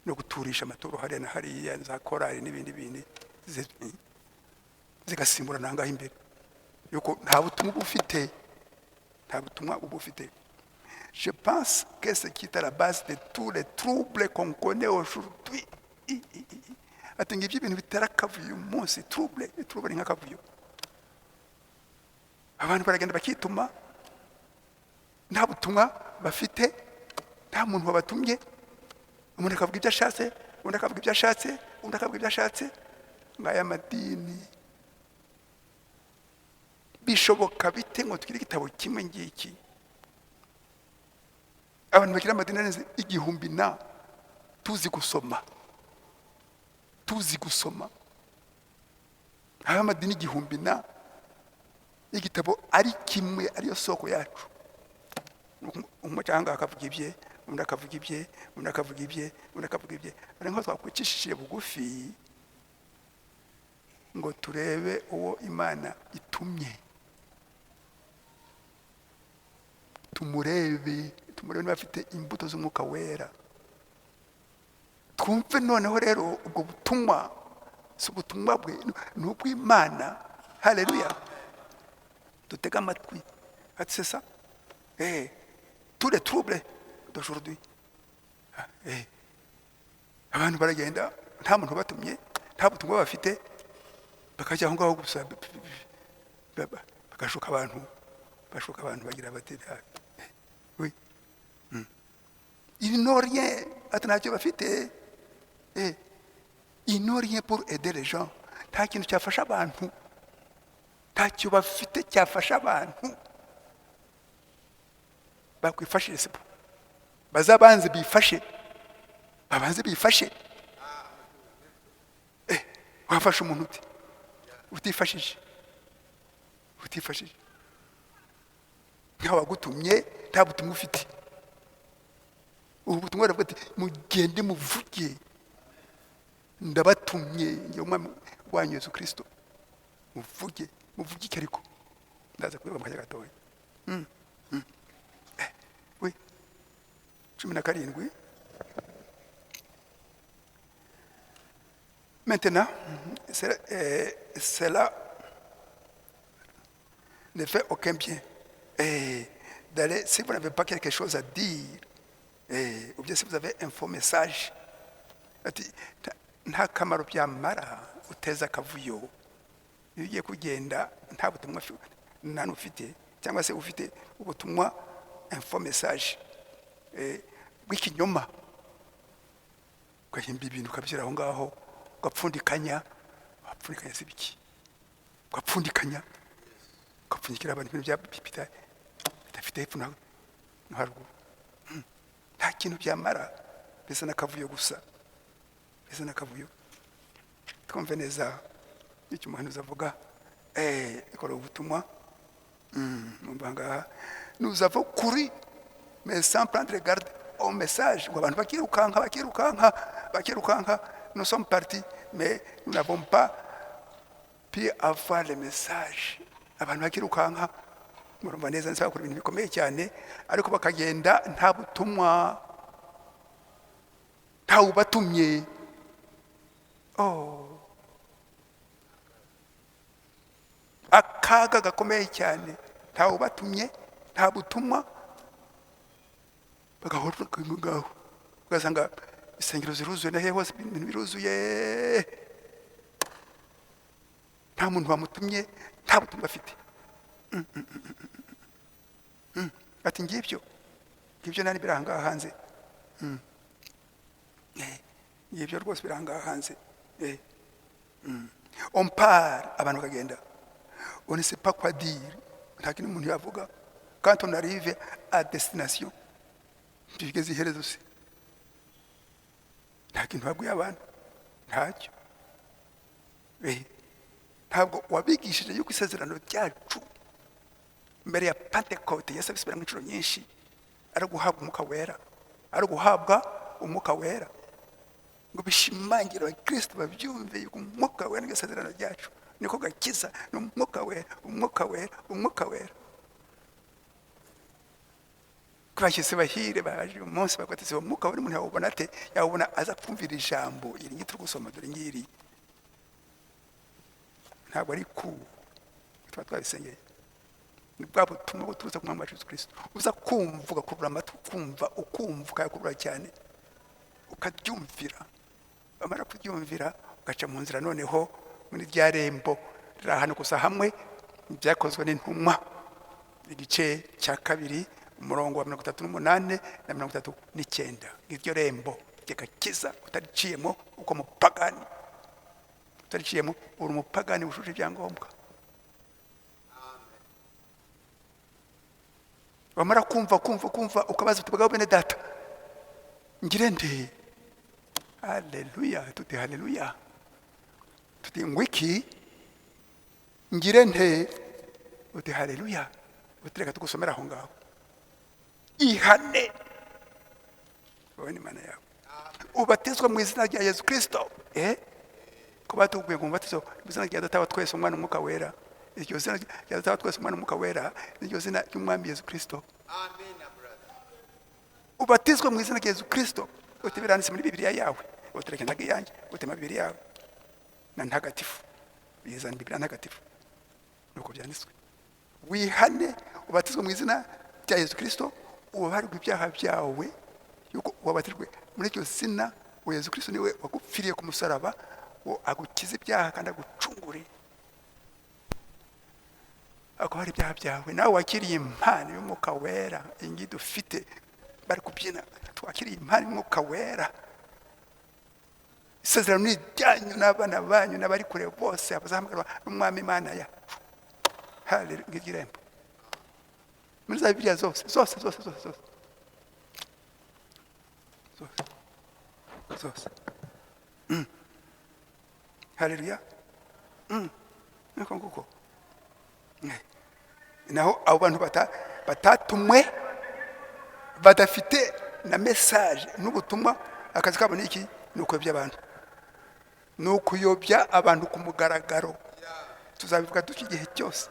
no guturisha amaturo hariya na hariya za korari n'ibindi zigasimbura nangaho imbere yuko nta butumwa uba ufite. Je pense que ce qui est à la base de tous les troubles qu'on connaît aujourd'hui. ati ngibyo ibintu bitera akavuyo umunsi. trouble ni nk'akavuyo. abantu baragenda bakituma nta butumwa bafite, nta muntu wabatumye. umuntu akavuga ibyo ashatse, undi akavuga ibyo ashatse, undi akavuga ibyo ashatse. ngaya madini bishoboka bite ngo tugire igitabo kimwe ngiki? abantu bagira amadini arenze 1000 tuzi gusoma. aya madini 1000 igitabo ari kimwe, ariyo soko yacu. umwe cyangwa akavuga ibye, undi akavuga ibye, undi akavuga ibye, undi akavuga ibye. ari nko twakwicishije bugufi ngo turebe uwo Imana itumye. tumurebe niba afite imbuto z'umwuka wera. twumve noneho rero ubwo butumwa si ubutumwa bwe, ni ubw'Imana. Haleluya. dutega amatwi. ati c'est ça. tous les troubles d'aujourd'hui. abantu baragenda nta muntu batumye, nta butumwa bafite, bakajya aho ngaho gusa bagashuka abantu bagira bati oui. Ils n'ont rien. ati ntacyo bafite. Ils n'ont rien pour aider les gens. nta kintu cyafasha abantu, ntacyo bafite cyafasha abantu. bakwifashije sibo bazabanze bifashe babanze bifashe wafashe umuntu utifashije nkaho wagutumye nta butumwa ufite ubu butumwa buravuga ati mugende muvuge ndabatumye njye umwami wanyu Yesu Kristo muvuge iki ariko ndaza kubeba mu kanya gatoya we 17. Maintenant, cela ne fait aucun bien. Si vous n'avez pas quelque chose à dire, ou bien si vous avez un faux message, nta kamaro byamara uteza akavuyo iyo ugiye kugenda nta butumwa nta ufite cyangwa se ufite ubutumwa un faux message bw'ikinyoma ugahimba ibintu ukabyira aho ngaho ugapfundikanya si biki ugapfundikanya ukapfunyikira abantu ibintu bidafite hepfo no haruguru nta kintu byamara bisa n'akavuyo gusa twumve neza icyo umuhanuzi avuga ikora ubutumwa nous avons couru mais sans prendre garde au message ngo abantu bakirukanka nous sommes partis mais nous n'avons pas pu avoir le message abantu bakirukanka murumva neza nsa bakora ibintu bikomeye cyane ariko bakagenda nta butumwa nta ubatumye akaga gakomeye cyane nta ubatumye nta butumwa bagahora ngaho ugasanga isengero ziruzuye na hose ibintu biruzuye nta muntu wamutumye nta butumwa afite ati ngibyo nani biranga hanze ngibyo rwose biranga hanze on part abantu kagenda on ne sait pas quoi dire nta kintu umuntu yavuga quand on arrive à destination tugeze iherezo se nta kintu babwiye abantu ntacyo ntabwo wabigishije yuko isezerano ryacu mbere ya Pentecote Yesu abisubira mu inshuro nyinshi ari guhabwa umwuka wera ngo bishimangira abakristo babyumve yuko umwuka wera ni isezerano ryacu niko gakiza n'umwuka wera kubashyitsi bahire baje umunsi bagatse umwuka wera umuntu yawubona ate yawubona aza kumvira ijambo iri ngituri gusoma dore ngiri ntabwo ari tuba twabisengeye ni bwa butumwa buturutse ku mwami wacu Yesu Kristo uza kumva ugakurura amatwi ukumva ukayakurura cyane ukaryumvira wamara kuryumvira ugaca mu nzira noneho muri rya rembo riri ahantu gusa hamwe byakozwe n'intumwa igice cya 2 umurongo wa 38 na 39 iryo rembo ry'agakiza utariciyemo uko mupagani utariciyemo uri umupagani wujuje ibyangombwa wamara kumva ukabaza uti bagaho bene data ngire nde haleluya tuti ngwiki ngire nde uti haleluya utireka tugusomera aho ngaho ihane wowe ni mana yawe ubatizwa mu izina rya Yesu Kristo ko batuguye mu batizo mu izina rya Data wa twese umwana umwuka wera iryo zina rya Data wa twese umwana umwuka wera iryo zina ry'umwami Yesu Kristo amen brother ubatizwa mu izina rya Yesu Kristo utibiranditse muri Bibiliya yawe utereka ntage yanjye utema Bibiliya yawe na ntagatifu bizana Bibiliya ntagatifu nuko byanditswe wihane ubatizwa mu izina rya Yesu Kristo ubabarirwe ibyaha byawe yuko wabatirwe muri iryo zina wa Yesu Kristo niwe wagupfiriye ku musaraba agukiza ibyaha kandi agucungure akora ibyaha byawe nawe wakiriye impano y'umwuka wera ingi dufite bari kubyina twakiriye impano y'umwuka wera isezerano ni ryanyu n'abana banyu n'abari kure bose abazahamgarwa n'umwami Imana yacu haleluya ngirembo muri za Bibiliya zose haleluya. Niko nguko naho abo bantu batatumwe badafite na message n'ubutumwa, akazi kabo ni iki? Ni ukuyobya abantu, ni ukuyobya abantu ku mugaragaro. Tuzabivuga duki igihe cyose.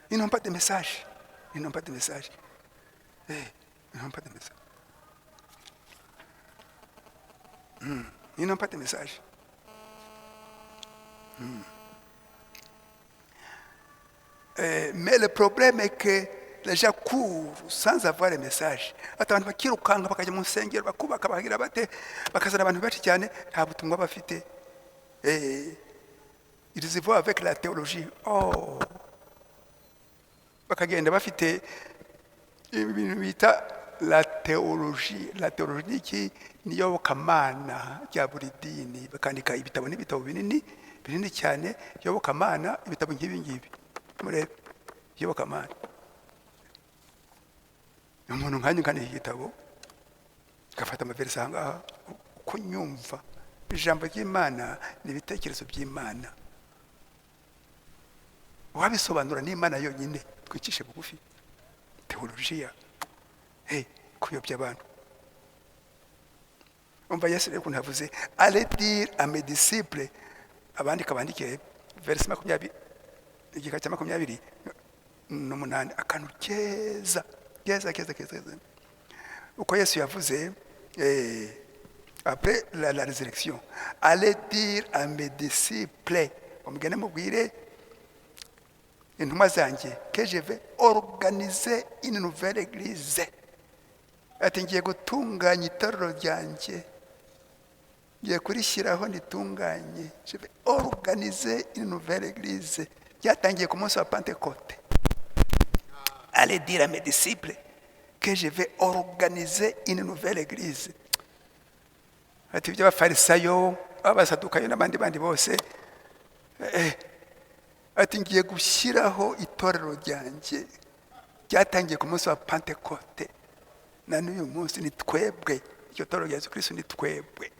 Ils n'ont pas de message. Ils n'ont pas de message. Ils n'ont pas de message. Ils n'ont pas de message. Mais le problème est que les gens courent sans avoir le message. Abantu bakirukanga bakajya mu nsengero bakubaka bagira bate bakazana abantu benshi cyane nta butumwa bafite. Ils y vont avec la théologie. Bakagenda bafite ibintu bita la théologie. La théologie niyo kamana rya buri dini, bakandika ibitabo n'ibitabo binini cyane yobokamana, ibitabo nk'ibi ngibi murebe yobokamana. Umuntu nkanye kandi igitabo gafata amaverse ahangaha uko nyumva ijambo ry'Imana n'ibitekerezo by'Imana, wabisobanura n'Imana yonyine. Twicishe bugufi. Teologia kuyobya abantu. Umva Yesu rero kuntu yavuze allez dire à mes disciples, abandika bandike verse 20 igika cya 28 akantu keza uko Yesu yavuze après la résurrection, allez dire à mes disciples, umugene mubwire intumwa zanjye que je vais organiser une nouvelle église. Ati ngiye gutunganya itorero ryanjye, ngiye kurishyiraho nitunganye. Je vais organiser une nouvelle église. Byatangiye ku munsi wa Pentecôte. Allez dire à mes disciples que je vais organiser une nouvelle église. Ati ibyo abafarisayo abasadukayo n'abandi bose ati ngiye gushyiraho itorero ryanjye. Byatangiye ku munsi wa Pentecôte, na n'uyu munsi ni twebwe. Iryo torero rya Yesu Kristo ni twebwe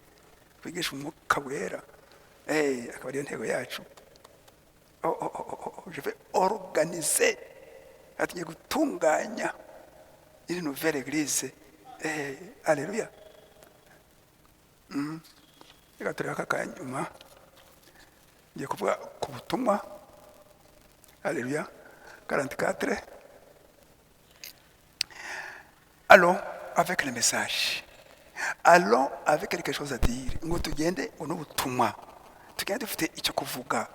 twigisha umwuka wera, akaba ariyo ntego yacu. Je vais organiser, ati ngiye gutunganya une nouvelle église. Alléluia. Reka turebe aka kanyuma ngiye kuvuga ku butumwa. Alléluia. 44. Allons avec le message. Allons avec quelque chose à dire. Ngo tugende n'ubutumwa. Tugende dufite icyo kuvuga.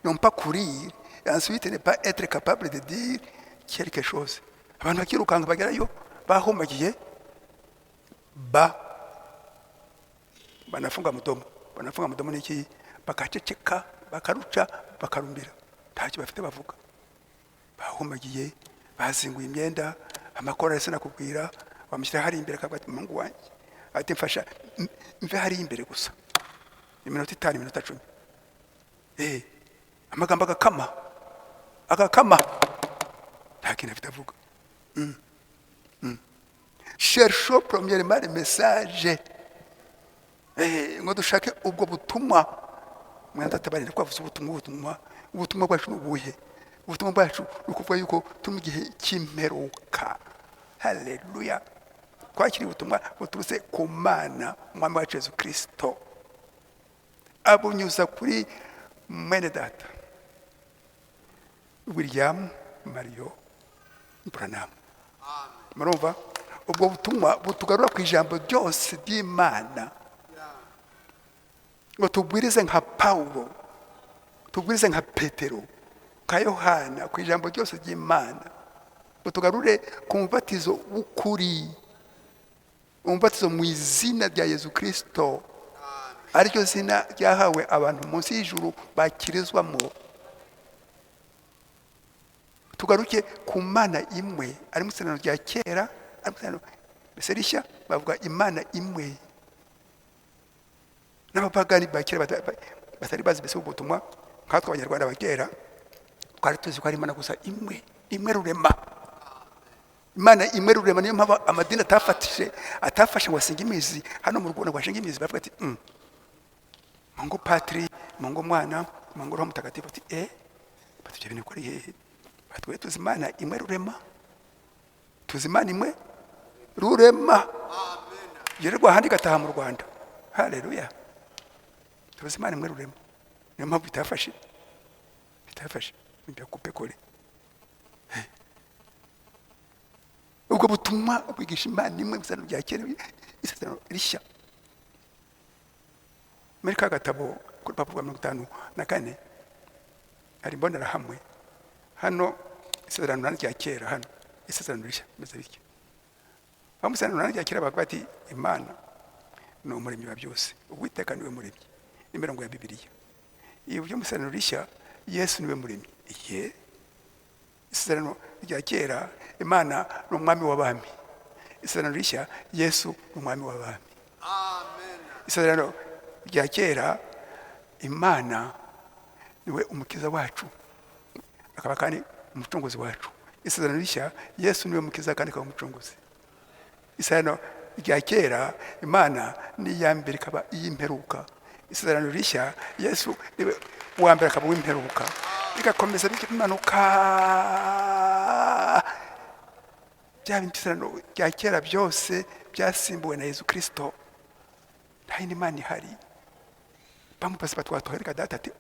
Non pas courir et ensuite ne pas être capable de dire quelque chose. Abantu bakirukanga bagerayo bahumagiye banafunga mudomo n'iki, bakaceceka, bakaruca, bakarumbira, ntacyo bafite bavuga. Bahumagiye, bazinguye imyenda, amakora yose nakubwira, bamushyira hari imbere akabati Mungu wanjye ati mfasha mve hari imbere gusa iminota 5 iminota 10. Amagambo agakama nta kintu afite avuga. Cherchons premièrement le message. Ngo dushake ubwo butumwa. Mwana tabarira kwavuze ubutumwa bwacu n'ubuhe. Ubutumwa bwacu ukuvuga yuko turi mu gihe cy'imperuka. Haleluya. Kwakira ubutumwa buturutse ku Mana umwami wacu Yesu Kristo, abunyuza kuri mwene data William Mario Branham. Murumva ubwo butumwa butugarura ku ijambo ryose ry'Imana. Ngo tubwirize nka Paulo, tubwirize nka Petero, ka Yohana, ku ijambo ryose ry'Imana. Butugarure ku mubatizo w'ukuri, umubatizo mu izina rya Yesu Kristo, ariryo zina ryahawe abantu munsi y'ijuru bakirizwamo. Tugaruke ku Mana imwe, ari mu isezerano rya kera, ari mu isezerano mbese rishya bavuga Imana imwe. N'abapagani ba kera batari bazi mbese ubutumwa nkatwe abanyarwanda ba kera twari tuzi ko ari imana gusa imwe rurema, imana imwe rurema. niyo mpamvu amadini atafashe ngo asinge imizi hano mu Rwanda, ngo ashinge imizi bavuga ati Mungu Patri, Mungu Mwana, Mungu Roho Mtakatifu. ati batuje bintu ko ari hehe? Batwe tuzi imana imwe rurema, tuzi imana imwe rurema. Yerwa handi gataha mu Rwanda. Haleluya. Tuzi imana imwe rurema. Niyo mpamvu bitafashe mbya kupekole. Ubwo butumwa bwigisha imana imwe bizana bya kera, isezerano rishya. Muri ka gatabo kuri papuro 54 hari imbonerahamwe hano, isezerano rya kera, hano isezerano rishya meze bityo. Amusezerano rya kera bavuga ati imana ni umuremyi wa byose, Uwiteka niwe muremyi, imirongo ya Bibiliya. Iyo byo musezerano rishya, Yesu niwe muremyi. Isezerano rya kera, imana ni umwami w'abami. Isezerano rishya, Yesu ni umwami w'abami. Amen. Isezerano rya kera, imana niwe umukiza wacu, akaba kandi umucunguzi wacu. Isezerano rishya, Yesu niwe mukiza kandi akaba umucunguzi. Isezerano rya kera, imana ni iya mbere ikaba iy'imperuka. Isezerano rishya, Yesu niwe uwa mbere akaba uw'imperuka. Bigakomeza bimanuka bya bintu isezerano rya kera byose byasimbuwe na Yesu Kristo. Nta yindi imana ihari. Bamwe bose batwatwereka data ati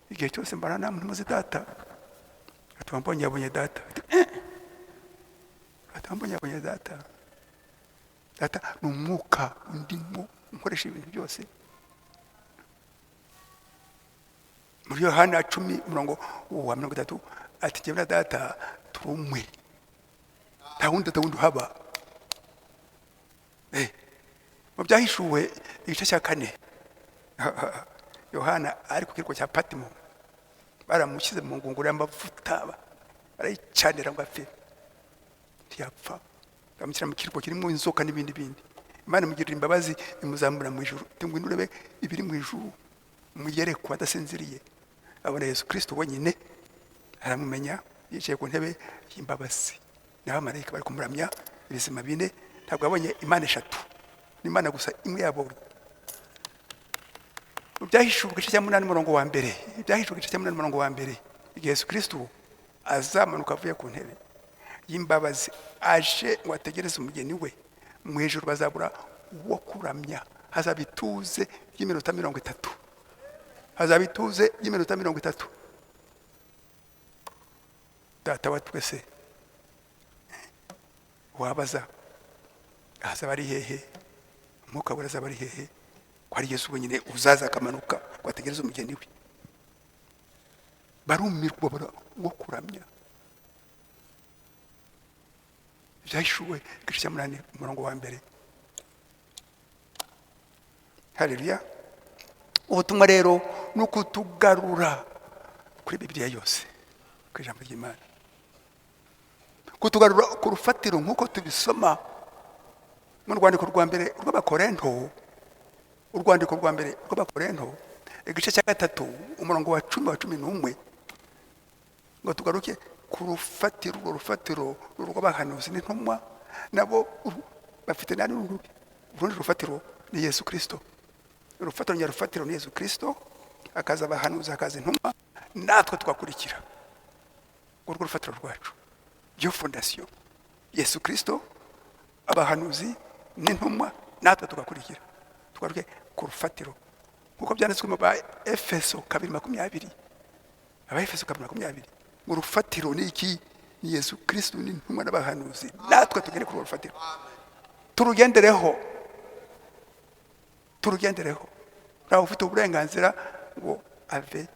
igihe cyose mbana namwe ntimuzi data. Ati mbonye yabonye data. Ati mbonye yabonye data. Data ni umwuka ndimo nkoresha ibintu byose. Muri Yohana 10:30 ati jyewe na data turi umwe, nta wundi haba. Mu byahishuwe igice cya 4, Yohana ari ku kirwa cya Patimo, baramushyize mu ngunguru y'amavuta, barayicanira ngo apfe, ntiyapfa. Bamushyira mu kirwa kirimo inzoka n'ibindi. Imana imugirira imbabazi, imuzamura mu ijuru. Ngo urebe ibiri mu ijuru, muyerekwa adasinziriye. Abona Yesu Kristo wenyine, aramumenya, yicaye ku ntebe y'imbabazi. N'abamarayika bari kumuramya, ibizima bine. Ntabwo abonye imana eshatu, ni imana gusa imwe yabonye. Byahishuwe igice cya 8 umurongo wa mbere. Byahishuwe igice cya 8 umurongo wa mbere. Igihe Yesu Kristo azamanuka avuye ku ntebe y'imbabazi, aje ngo ategereze umugeni we, mu ijuru bazabura uwo kuramya. Hazaba ituze y'iminota 30. Hazaba ituze y'iminota 30. Data wa twese wabaza hazaba ari hehe? Umwuka we azaba ari hehe? Ko ari Yesu wenyine uzaza akamanuka ngo ategereze umugeni we. Barumirwa wo kuramya. Byahishuwe igice cya 8 umurongo wa mbere. Haleluya. Ubutumwa rero ni ukutugarura kuri Bibiliya yose, ku ijambo ry'Imana, kutugarura ku rufatiro nk'uko tubisoma mu rwandiko rwa mbere rw'Abakorinto. Urwandiko rwa mbere rw'Abakorinto igice cya 3 umurongo wa 11 ngo tugaruke ku rufatiro. Urufatiro rw'abahanuzi n'intumwa, nabo bafite urundi rufatiro ni Yesu Kristo. Urufatiro ni Yesu Kristo, akaza abahanuzi, akaza intumwa, natwe tugakurikira. Urwo rufatiro rwacu, yo fondation Yesu Kristo, abahanuzi n'intumwa, natwe tugakurikira. Tugaruke ku rufatiro nkuko byanditswe mu Efeso 2:20. Efeso 2:20 ngo rufatiro ni iki? Ni Yesu Kristo n'intumwa n'abahanuzi, natwe tugende ku rufatiro, turugendereho. Nawe ufite uburenganzira ngo ave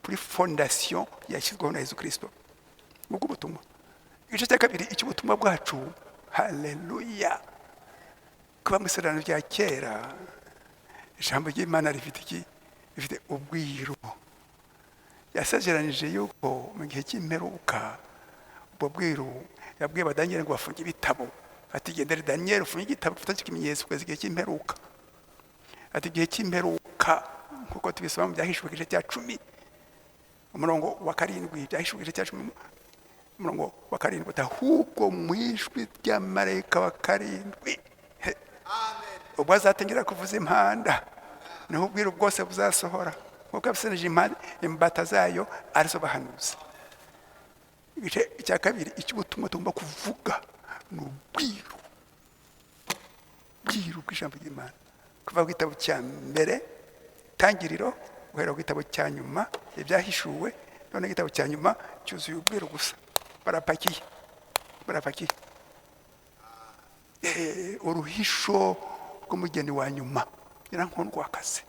kuri fondation yashyizweho na Yesu Kristo. Ubwo butumwa igice cya 2 icy'ubutumwa bwacu. Haleluya. Kuba mu isezerano rya kera, ijambo ry'Imana rifite ubwiru. Yasezeranije yuko mu gihe cy'imperuka, ubwo bwiru yabwiye Abadanieli ngo bafunge ibitabo. Ati gendere Daniel, ufunge igitabo ufite ikimenyetso kugeza igihe cy'imperuka. Ati igihe cy'imperuka nkuko tubisoma mu byahishuwe igice cya 10 umurongo wa karindwi byahishuwe igice cya 10 umurongo wa karindwi ahubwo mu ijwi rya marayika wa karindwi ubwo azatangira kuvuza impanda niho ubwiru bwose buzasohora kuko abiseneje imbata zayo arizo bahanuzi. Igice cya kabiri icy'ubutumwa tugomba kuvuga ni ubwiru bw'ijambo ry'Imana kuva ku gitabo cya mbere tangiriro guhera ku gitabo cya nyuma ibyahishuwe none igitabo cya nyuma cyuzuye ubwiru gusa. Barapakiye uruhisho rw'umugeni wa nyuma nyirankundwakazi,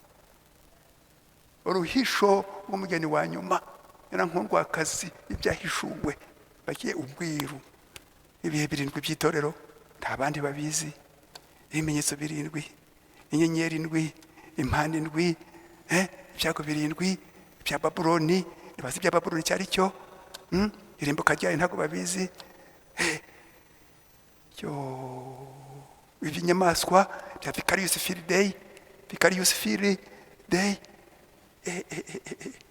uruhisho rw'umugeni wa nyuma nyirankundwakazi ibyahishuwe bagiye ubwiru. Ibihe birindwi by'itorero nta bandi babizi, ibimenyetso birindwi, inyenyeri indwi, impande indwi, ibyago birindwi bya Babuloni, ntibazi ibya Babuloni icyo ari cyo, irimbuka ryayo ntabwo babizi, ibinyamaswa bya Vicarious Field Day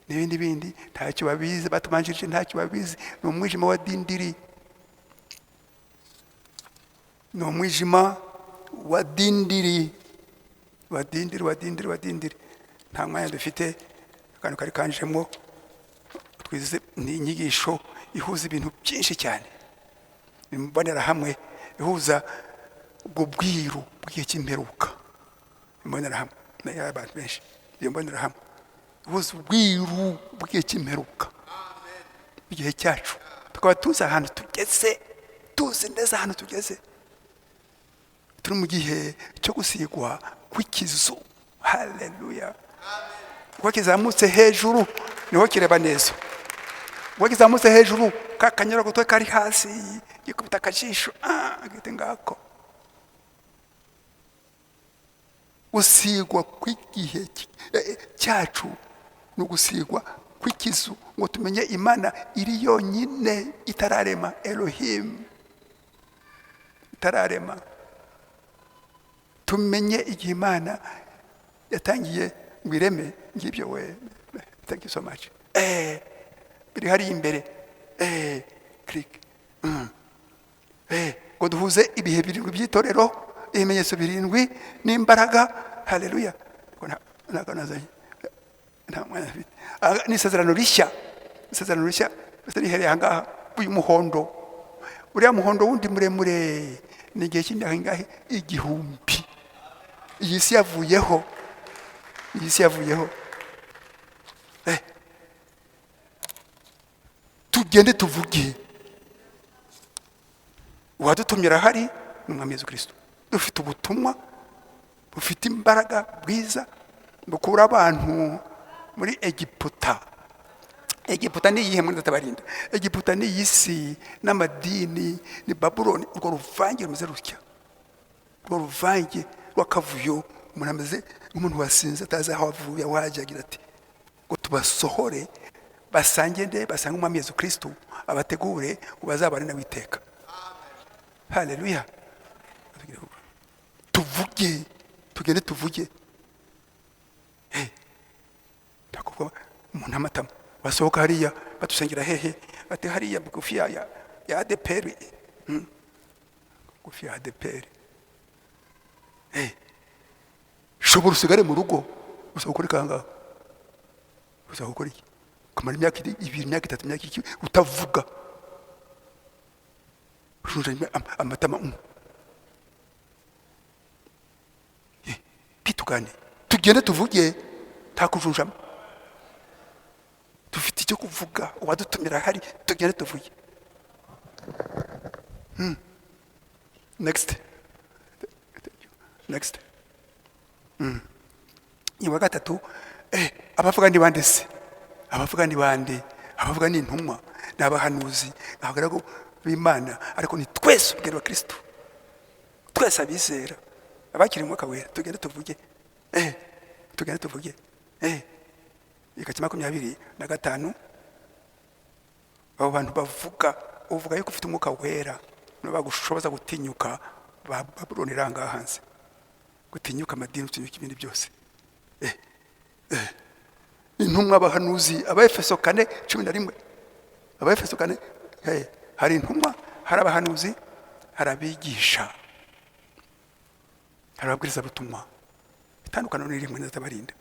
n'ibindi ntacyo babizi, batumanjirije ntacyo babizi. Ni umwijima wa dindiri, ni umwijima wa dindiri. Nta mwanya dufite, akantu kari kanjemo twize ni inyigisho ihuza ibintu byinshi cyane, imbonera hamwe ihuza ubwo bwiru bw'igihe cy'imperuka, imbonera hamwe y'abantu benshi, iyo mbonera hamwe ihuza ubwiru bw'igihe cy'imperuka, igihe cyacu tukaba tuzi ahantu tugeze, tuzi neza ahantu tugeze, turi mu gihe cyo gusigwa kw'ikizu. Haleluya! Uko kizamutse hejuru niho kireba neza, uko kizamutse hejuru kakanyura gutwe kari hasi gikubita akajisho gite ngako. Usigwa kw'igihe cyacu no gusigwa kw'ikizu ngo tumenye Imana iri yonyine itararema, Elohim itararema. Tumenye igihe Imana yatangiye ngo ireme ngibyo. We thank you so much. Biri hari imbere click ngo duhuze ibihe birindwi by'itorero, ibimenyetso birindwi n'imbaraga. Haleluya! Ni isezerano rishya rihereye ahangaha. Uyu muhondo, uriya muhondo wundi muremure ni igihe cy'imyaka ingahe? 1000. Iyi si yavuyeho. Tugende tuvuge, uwadutumye arahari, ni Umwami Yesu Kristo. Dufite ubutumwa bufite imbaraga bwiza bukura abantu muri Egiputa. Egiputa ni iyihe muri Databarinda? Egiputa ni iy'isi n'amadini, ni Babuloni. Urwo ruvange rumeze rutya, urwo ruvange rw'akavuyo, umuntu ameze nk'umuntu wasinze atazi aho avuye wajya agira ati ngo tubasohore basange Umwami Yesu Kristo abategure ubazabane na witeka. Haleluya! Tuvuge, tugende tuvuge. Ndakuvuga umuntu amatama basohoka hariya batusengera hehe, bati hariya bugufi ya ADPR, bugufi ya ADPR. Shobora usigare mu rugo usakore kanga, usakore iki? Kamara imyaka 2, imyaka 3, imyaka 1 utavuga, ushunje amatama. Bitugane, tugende tuvuge, takujunjama. Dufite icyo kuvuga, uwadutumira hari, tugende tuvuge. Next. Iwa gatatu, abavuga ni bande se? Abavuga ni bande? Abavuga ni intumwa, n'abahanuzi, abagaragu b'Imana, ariko ni twese ubwira wa Kristo. Twese abizera, abakiri mu mwaka wera, tugende tuvuge. Tugende tuvuge. Igice 25 abo bantu bavuga, uvuga yuko ufite umwuka wera, no bagushoboza gutinyuka Babuloni iranga hanze, gutinyuka amadini, gutinyuka ibindi byose. intumwa abahanuzi, Abaefeso 4:11, Abaefeso 4, hari intumwa, hari abahanuzi, hari abigisha, hari ababwiriza butumwa. Itandukaniro ni rimwe neza barinda.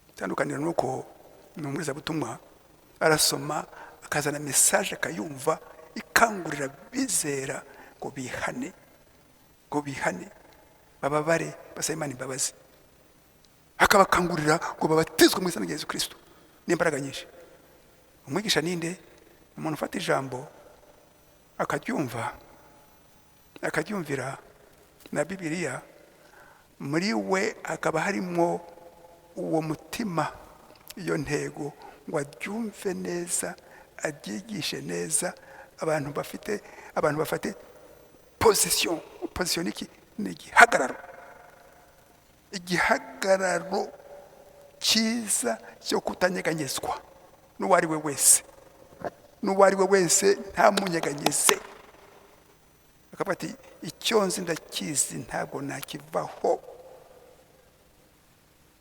Itandukaniro nuko umubwiriza butumwa arasoma akazana message akayumva ikangurira bizera ngo bihane, bababare, basaba Imana imbabazi, akabakangurira ngo babatizwe mu izina rya Yesu Kristo n'imbaraga nyinshi. Umwigisha ninde? Umuntu ufata ijambo akaryumvira na Bibiliya, muri we akaba harimo uwo mutima, iyo ntego ngo aryumve neza, aryigishe neza, abantu bafate position iki ni igihagararo cyiza cyo kutanyeganyezwa n'uwo ari we wese, nta munyeganyeze. Akavuga ati icyo nzi ndakizi, ntabwo nakivaho.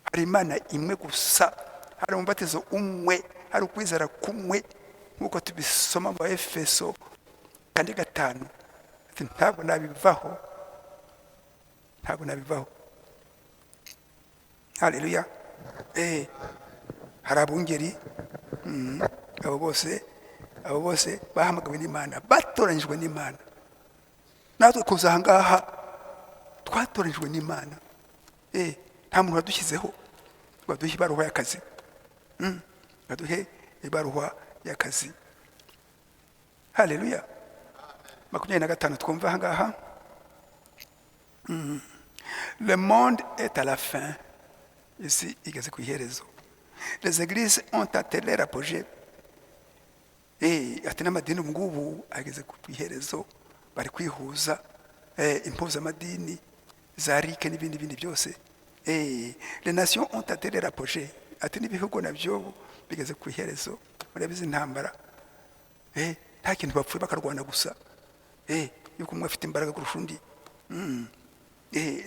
Hari Imana imwe gusa, hari umubatizo umwe, hari ukwizera kumwe, nk'uko tubisoma mu Efeso 4:5. Ati ntabwo nabivaho. Haleluya. Hari abungeri, abo bose bahamagawe n'Imana, batoranyijwe n'Imana. Natwe kuza aha ngaha twatoranyijwe n'Imana. Nta muntu wadushyizeho ngo aduhe ibaruwa y'akazi, aduhe ibaruwa y'akazi. Haleluya. 25 twumva aha ngaha. Le monde est à la fin. Ici igeze ku iherezo. Les églises ont atteint leur apogée. Ati n'amadini ubu ngubu ageze ku iherezo, bari kwihuza, impuzamadini za rike n'ibindi byose. Les nations ont atteint leur apogée. Ati n'ibihugu nabyo bigeze ku iherezo. Murabizi intambara, nta kintu bapfuye bakarwana gusa, yuko umwe afite imbaraga kurusha undi.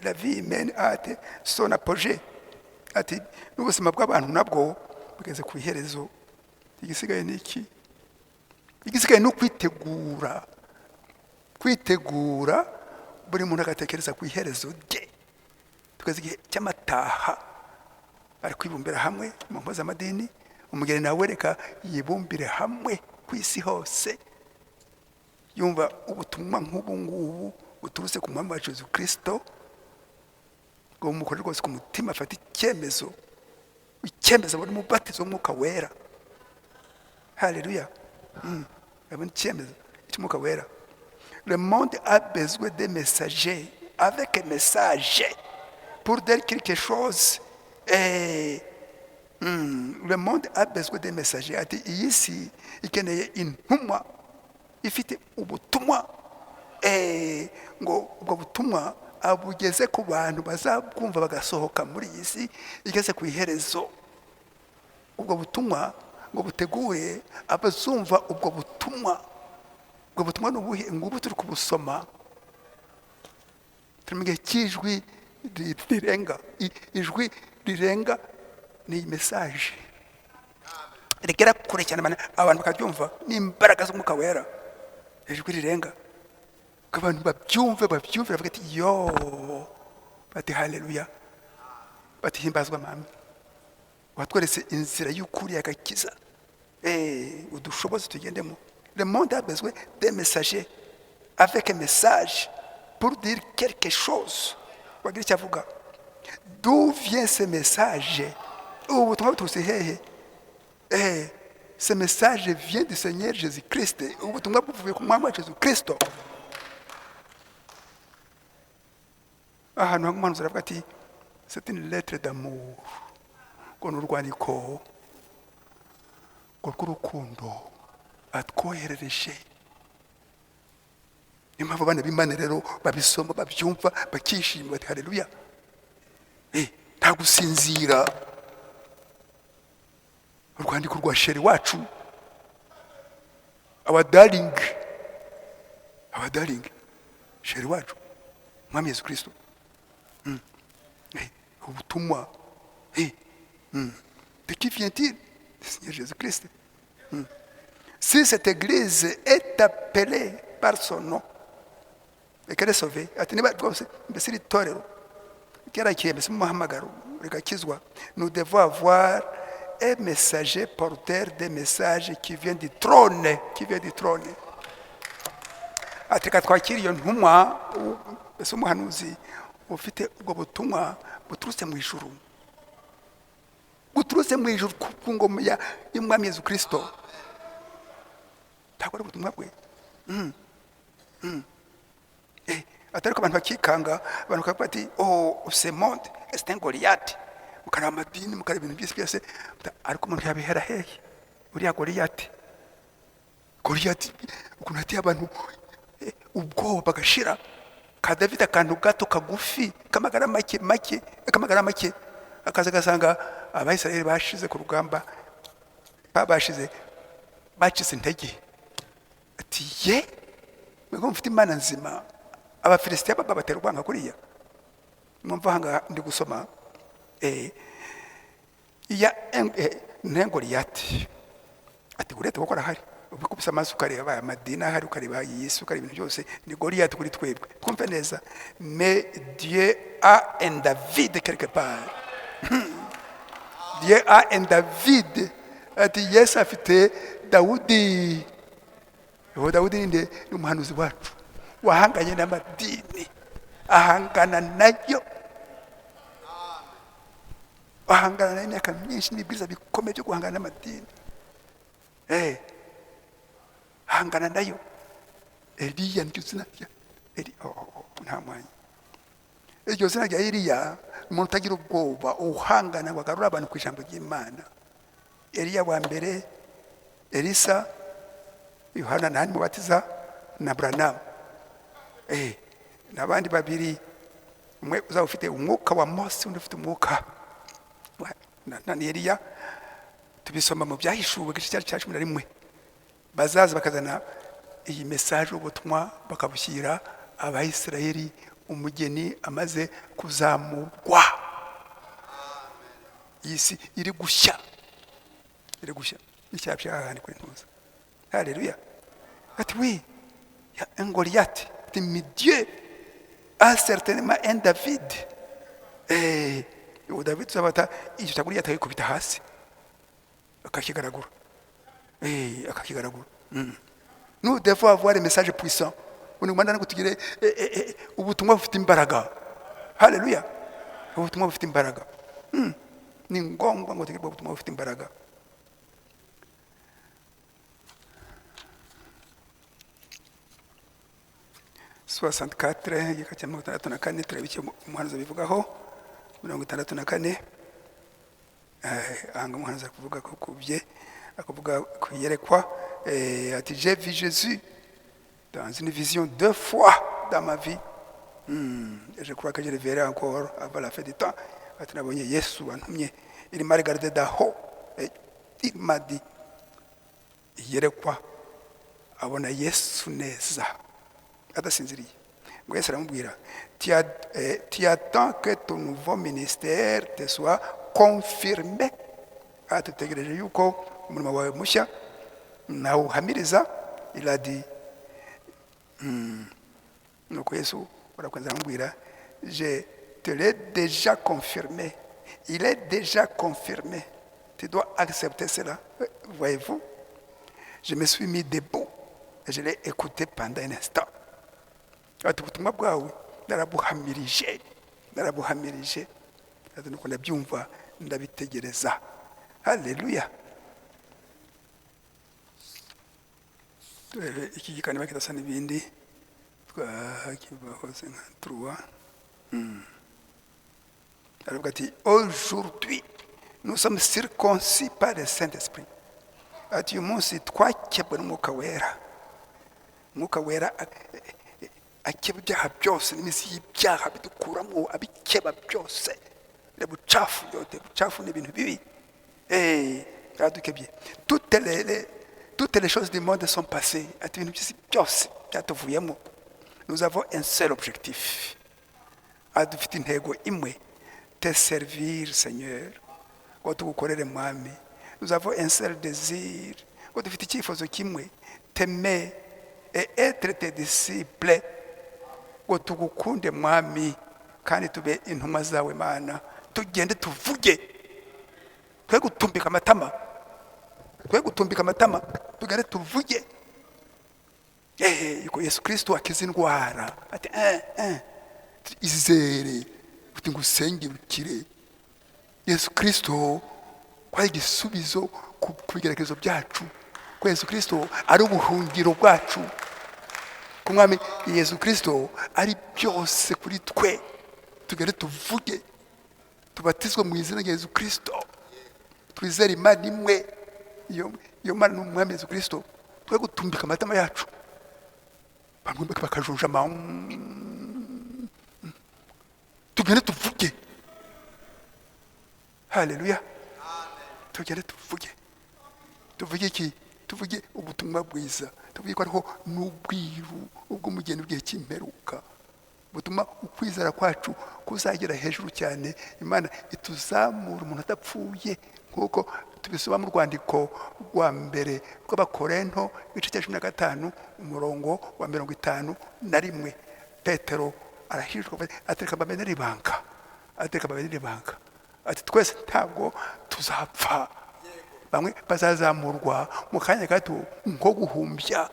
La vie humaine a atteint son apogée. Ati n'ubuzima bw'abantu nabwo bugeze ku iherezo. Igisigaye ni iki? Igisigaye no kwitegura, buri muntu agatekereza ku iherezo rye. Tugeze igihe cy'amataha, bari kwibumbira hamwe mu mpuzamadini. Umugeni nawe reka yibumbire hamwe ku isi hose, yumva ubutumwa nk'ubu ngubu buturutse ku mwami wacu Yesu Kristo, ngo umukore rwose ku mutima afata icyemezo buri mubatizo w'Umwuka Wera. Haleluya. Abone icyemezo cy'Umwuka Wera. Le monde a besoin de messagers avec un message pour dire quelque chose. Le monde a besoin de messagers. Ati iyi si ikeneye intumwa ifite ubutumwa, ngo ubwo butumwa abugeze ku bantu bazabwumva bagasohoka muri iyi si igeze ku iherezo. Ubwo butumwa ngo butegure abazumva ubwo butumwa. Ubwo butumwa n'ubuhe? Ngubu turi kubusoma, turi mu gihe cy'ijwi rirenga. Ijwi rirenga ni message rigera kure cyane, abantu bakabyumva n'imbaraga z'Umwuka Wera. Ijwi rirenga, abantu babyumve bavuga ati bati haleluya, bati himbazwa Mwami, watweretse inzira y'ukuri y'agakiza, udushoboze tugendemo. Le monde a besoin des messagers avec un message pour dire quelque chose. Wagira icyo avuga. D'où vient ce message? Ubutumwa buturutse hehe? Ce message vient du Seigneur Jésus-Christ. Ubutumwa buvuye ku mwami wacu Yesu Kristo. Ahantu umuhanuzi aravuga ati c'est une lettre d'amour, ngo n'urwandiko rw'urukundo atwoherereje. Niyo mpamvu abana b'Imana rero babisoma, babyumva, bakishima, bati haleluya. Nta gusinzira. Urwandiko rwa sheri wacu, our darling, sheri wacu Mwami Yesu Kristo. Ubutumwa, the qui vient-il? Le Seigneur Jésus-Christ. Si cette église est appelée par son nom et qu'elle est sauvée, nous devons avoir un messager porteur des messages qui vient du trône, Atreka twakira iyo ntumwa ese umuhanuzi ufite ubwo butumwa buturutse mu ijuru, ku ngoma y'umwami Yesu Kristo. Ntabwo ari ubutumwa bwe. Atari ko abantu bakikanga, abantu bakavuga ati ce monde est un Goliath, mukareba amadini, mukareba ibintu byose, ariko umuntu yabihera hehe? Uriya Goliath ukuntu ateye abantu ubwoba bagashira, ka David akantu gato kagufi kamagara make akaza gasanga Abayisiraheli bashize ku rugamba, bacize intege. Ati ye mwego mufite imana nzima, Abafilisitiya babatera urwanga kuriya. Mwumva hanga ndi gusoma Goliath. Ati Goliath koko arahari, ubikubise amaso ukareba amadini ahari, ukareba Yesu, ukareba ibintu byose, ni Goliath kuri twebwe. Twumve neza, mais Dieu a un David quelque part. Dieu a un David. Ati Yesu afite Dawudi. Dawudi ni umuhanuzi wacu wahanganye n'amadini, ahangana nayo, ahangana n'imyaka myinshi n'ibyiza bikomeye byo guhangana n'amadini. Ahangana nayo. Eliya niryo zina rya nta mwanya. Iryo zina rya Eliya, umuntu utagira ubwoba, uhangana wagarura abantu ku ijambo ry'Imana. Eliya wa mbere, Elisa, Yohana nani mubatiza na Branham. N'abandi babiri, umwe uzaba ufite umwuka wa Mose, undi ufite umwuka na Eliya. Tubisoma mu Byahishuwe igice cya 11. Bazaza bakazana iyi message ubutumwa bakabushyira Abayisiraheli, umugeni amaze kuzamurwa. Isi iri gushya icyapya ahandi kuri ntuza. Haleluya. Ati oui, il y a un Goliath, mais Dieu a certainement un David. David sabata icyo cyaguri yatayikubita hasi akakigaragura. Nous devons avoir des messages puissants. Unimanda ngutugire ubutumwa bufite imbaraga. Haleluya. Ubutumwa bufite imbaraga. Ni ngombwa ngo tugire ubutumwa bufite imbaraga. 64 igika cya 64 tureba icyo umuhanuzi bivugaho. 64 anga umuhanuzi kuvuga ko kubye, akavuga kuyerekwa. Ati j'ai vu Jésus dans une vision 2 fois dans ma vie. Et je crois que je le verrai encore avant la fin du temps. Ati nabonye Yesu wantumye, il m'a regardé d'en haut et il m'a dit, yerekwa abona Yesu neza adasinziriye. Ngo Yesu aramubwira, tu attends que ton nouveau ministère te soit confirmé. Atutegereje yuko umurimo wawe mushya nawuhamiriza. Il a dit, nuko Yesu barakunze aramubwira, je te l'ai déjà confirmé. Il est déjà confirmé. Tu dois accepter cela. Voyez-vous, je me suis mis debout et je l'ai écouté pendant un instant. Ati ubutumwa bwawe narabuhamirije. Ati nuko ndabyumva ndabitegereza. Haleluya. Iki gikanima kidasa n'ibindi twakibahoze nka truwa. Alors ati aujourd'hui nous sommes circoncis par le Saint-Esprit. Ati uyu munsi twakebwe n'umwuka wera. Umwuka wera akeba ibyaha byose n'imizi y'ibyaha bidukuramo, abikeba byose, ubucafu yote, ubucafu n'ibintu bibi. Radukebye. Toutes les choses du monde sont passées. Ati ibintu byose byatuvuyemo. Nous avons un seul objectif. Adufite intego imwe, te servir Seigneur, ngo tugukorere mwami. Nous avons un seul désir, ngo dufite icyifuzo kimwe, t'aimer et être tes disciples, ngo tugukunde mwami kandi tube intumwa zawe Mana, tugende tuvuge, twe gutumbika amatama, tugende tuvuge. Yuko Yesu Kristo akiza indwara, ati izere uti ngusenge ukire. Yesu Kristo kwa igisubizo ku bigeragezo byacu, ko Yesu Kristo ari ubuhungiro bwacu, ko mwami Yesu Kristo ari byose kuri twe. Tugere tuvuge, tubatizwe mu izina rya Yesu Kristo, twizere Imana imwe, iyo Mana n'umwami Yesu Kristo, twe gutumbika amatama yacu, bamwe bakajunjama, tugere tuvuge. Haleluya. Tugere tuvuge iki? Tuvuge ubutumwa bwiza, tuvuge ko ariho n'ubwiru ubw'umugeni bw'igihe cy'imperuka, butuma ukwizera kwacu kuzagera hejuru cyane, Imana ituzamura umuntu adapfuye, nk'uko tubisoma mu rwandiko rwa mbere rw'Abakorinto igice cya 15 umurongo wa 51. Petero arahirwa atereka bamenera ibanga, ati twese ntabwo tuzapfa, bamwe bazazamurwa mu kanya gato nko guhumbya.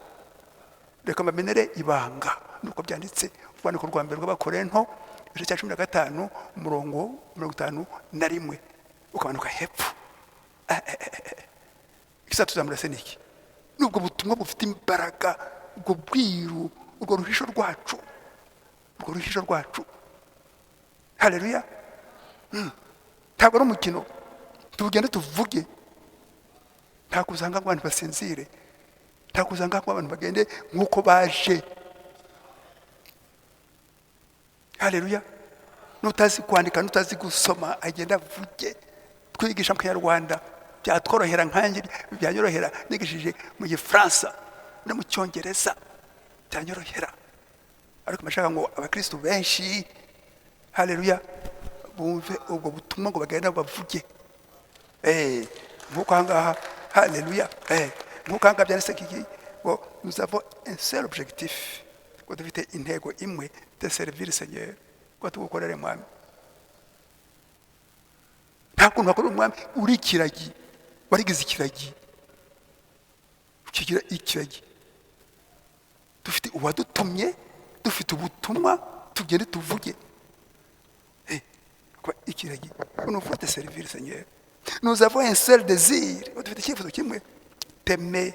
Reka bamenere ibanga, nuko byanditse urwandiko rwa mbere rw'Abakorinto igice cya 15 umurongo 51, ukamanuka hepfo. Ikizatuzamura se niki? Nubwo butumwa bufite imbaraga, ubwo bwiru, urwo ruhisho rwacu. Haleluya. Ntabwo ari umukino, tugende tuvuge. Nta kuzanga abantu basinzire, nta kuzanga abantu bagende nk'uko baje. Haleluya. Nutazi kwandika, nutazi gusoma, agenda avuge. Twigisha mu Kinyarwanda byatworohera, nkanjye byanyorohera nigishije mu Gifaransa no mu Cyongereza, byanyorohera. Ariko mashaka ngo abakristo benshi, haleluya, bumve ubwo butumwa ngo bagenda bavuge. Nk'uko ahangaha, haleluya, nk'uko ahangaha byanditse kiki ngo nous avons un seul objectif, ngo dufite intego imwe, de servir le Seigneur, ngo tugukorere mwami. Nta kuntu wakora umwami uri ikiragi, warigize ikiragi, ukigira ikiragi. Dufite uwadutumye, dufite ubutumwa, tugende tuvuge. Kwa ikiragi, nous voulons te servir Seigneur. Nous avons un seul désir, dufite icyifuzo kimwe, t'aimer.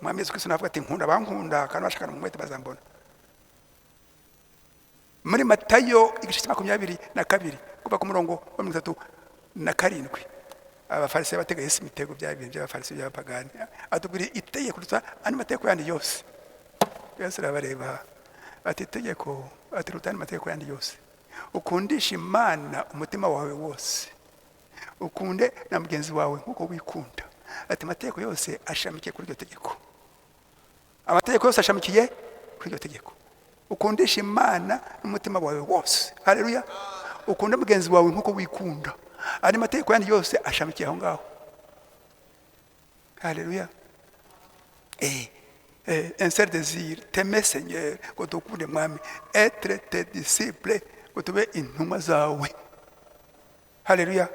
Mwami Yesu Kristo navuga ati nkunda bankunda kandi bashakana mu mwete bazambona. Muri Matayo igice cya 22 kuva ku murongo wa 37, Abafarisayo batega Yesu imitego by'Abafarisayo by'abapagani, atubwira itegeko kuruta andi mategeko yandi yose. Yesu arabareba ati itegeko atiruta andi mategeko yandi yose, ukundisha Imana umutima wawe wose, ukunde na mugenzi wawe nk'uko wikunda. Ati amategeko yose ashamikiye kuri iryo tegeko, amategeko yose ashamikiye kuri iryo tegeko. Ukundisha Imana n'umutima wawe wose, haleluya, ukunda mugenzi wawe nk'uko wikunda. Andi mategeko yandi yose ashamikiye aho ngaho, haleluya. Un seul désir, t'aimer Seigneur, ngo tukunde mwami, être tes disciples, ngo tube intumwa zawe. Haleluya.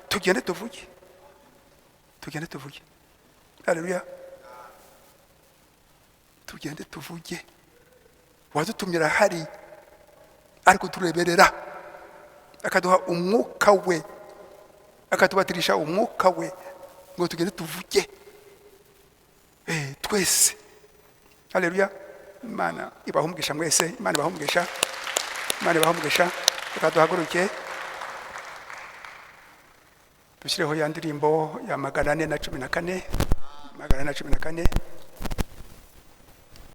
Tugende tuvuge, haleluya, tugende tuvuge. Wadutumira hari ariko tureberera, akaduha umwuka we, akatubatirisha umwuka we, ngo tugende tuvuge twese. Haleluya. Imana ibahumugisha mwese, Imana ibahumugisha, akaduhaguruke dushyireho ya ndirimbo ya 414.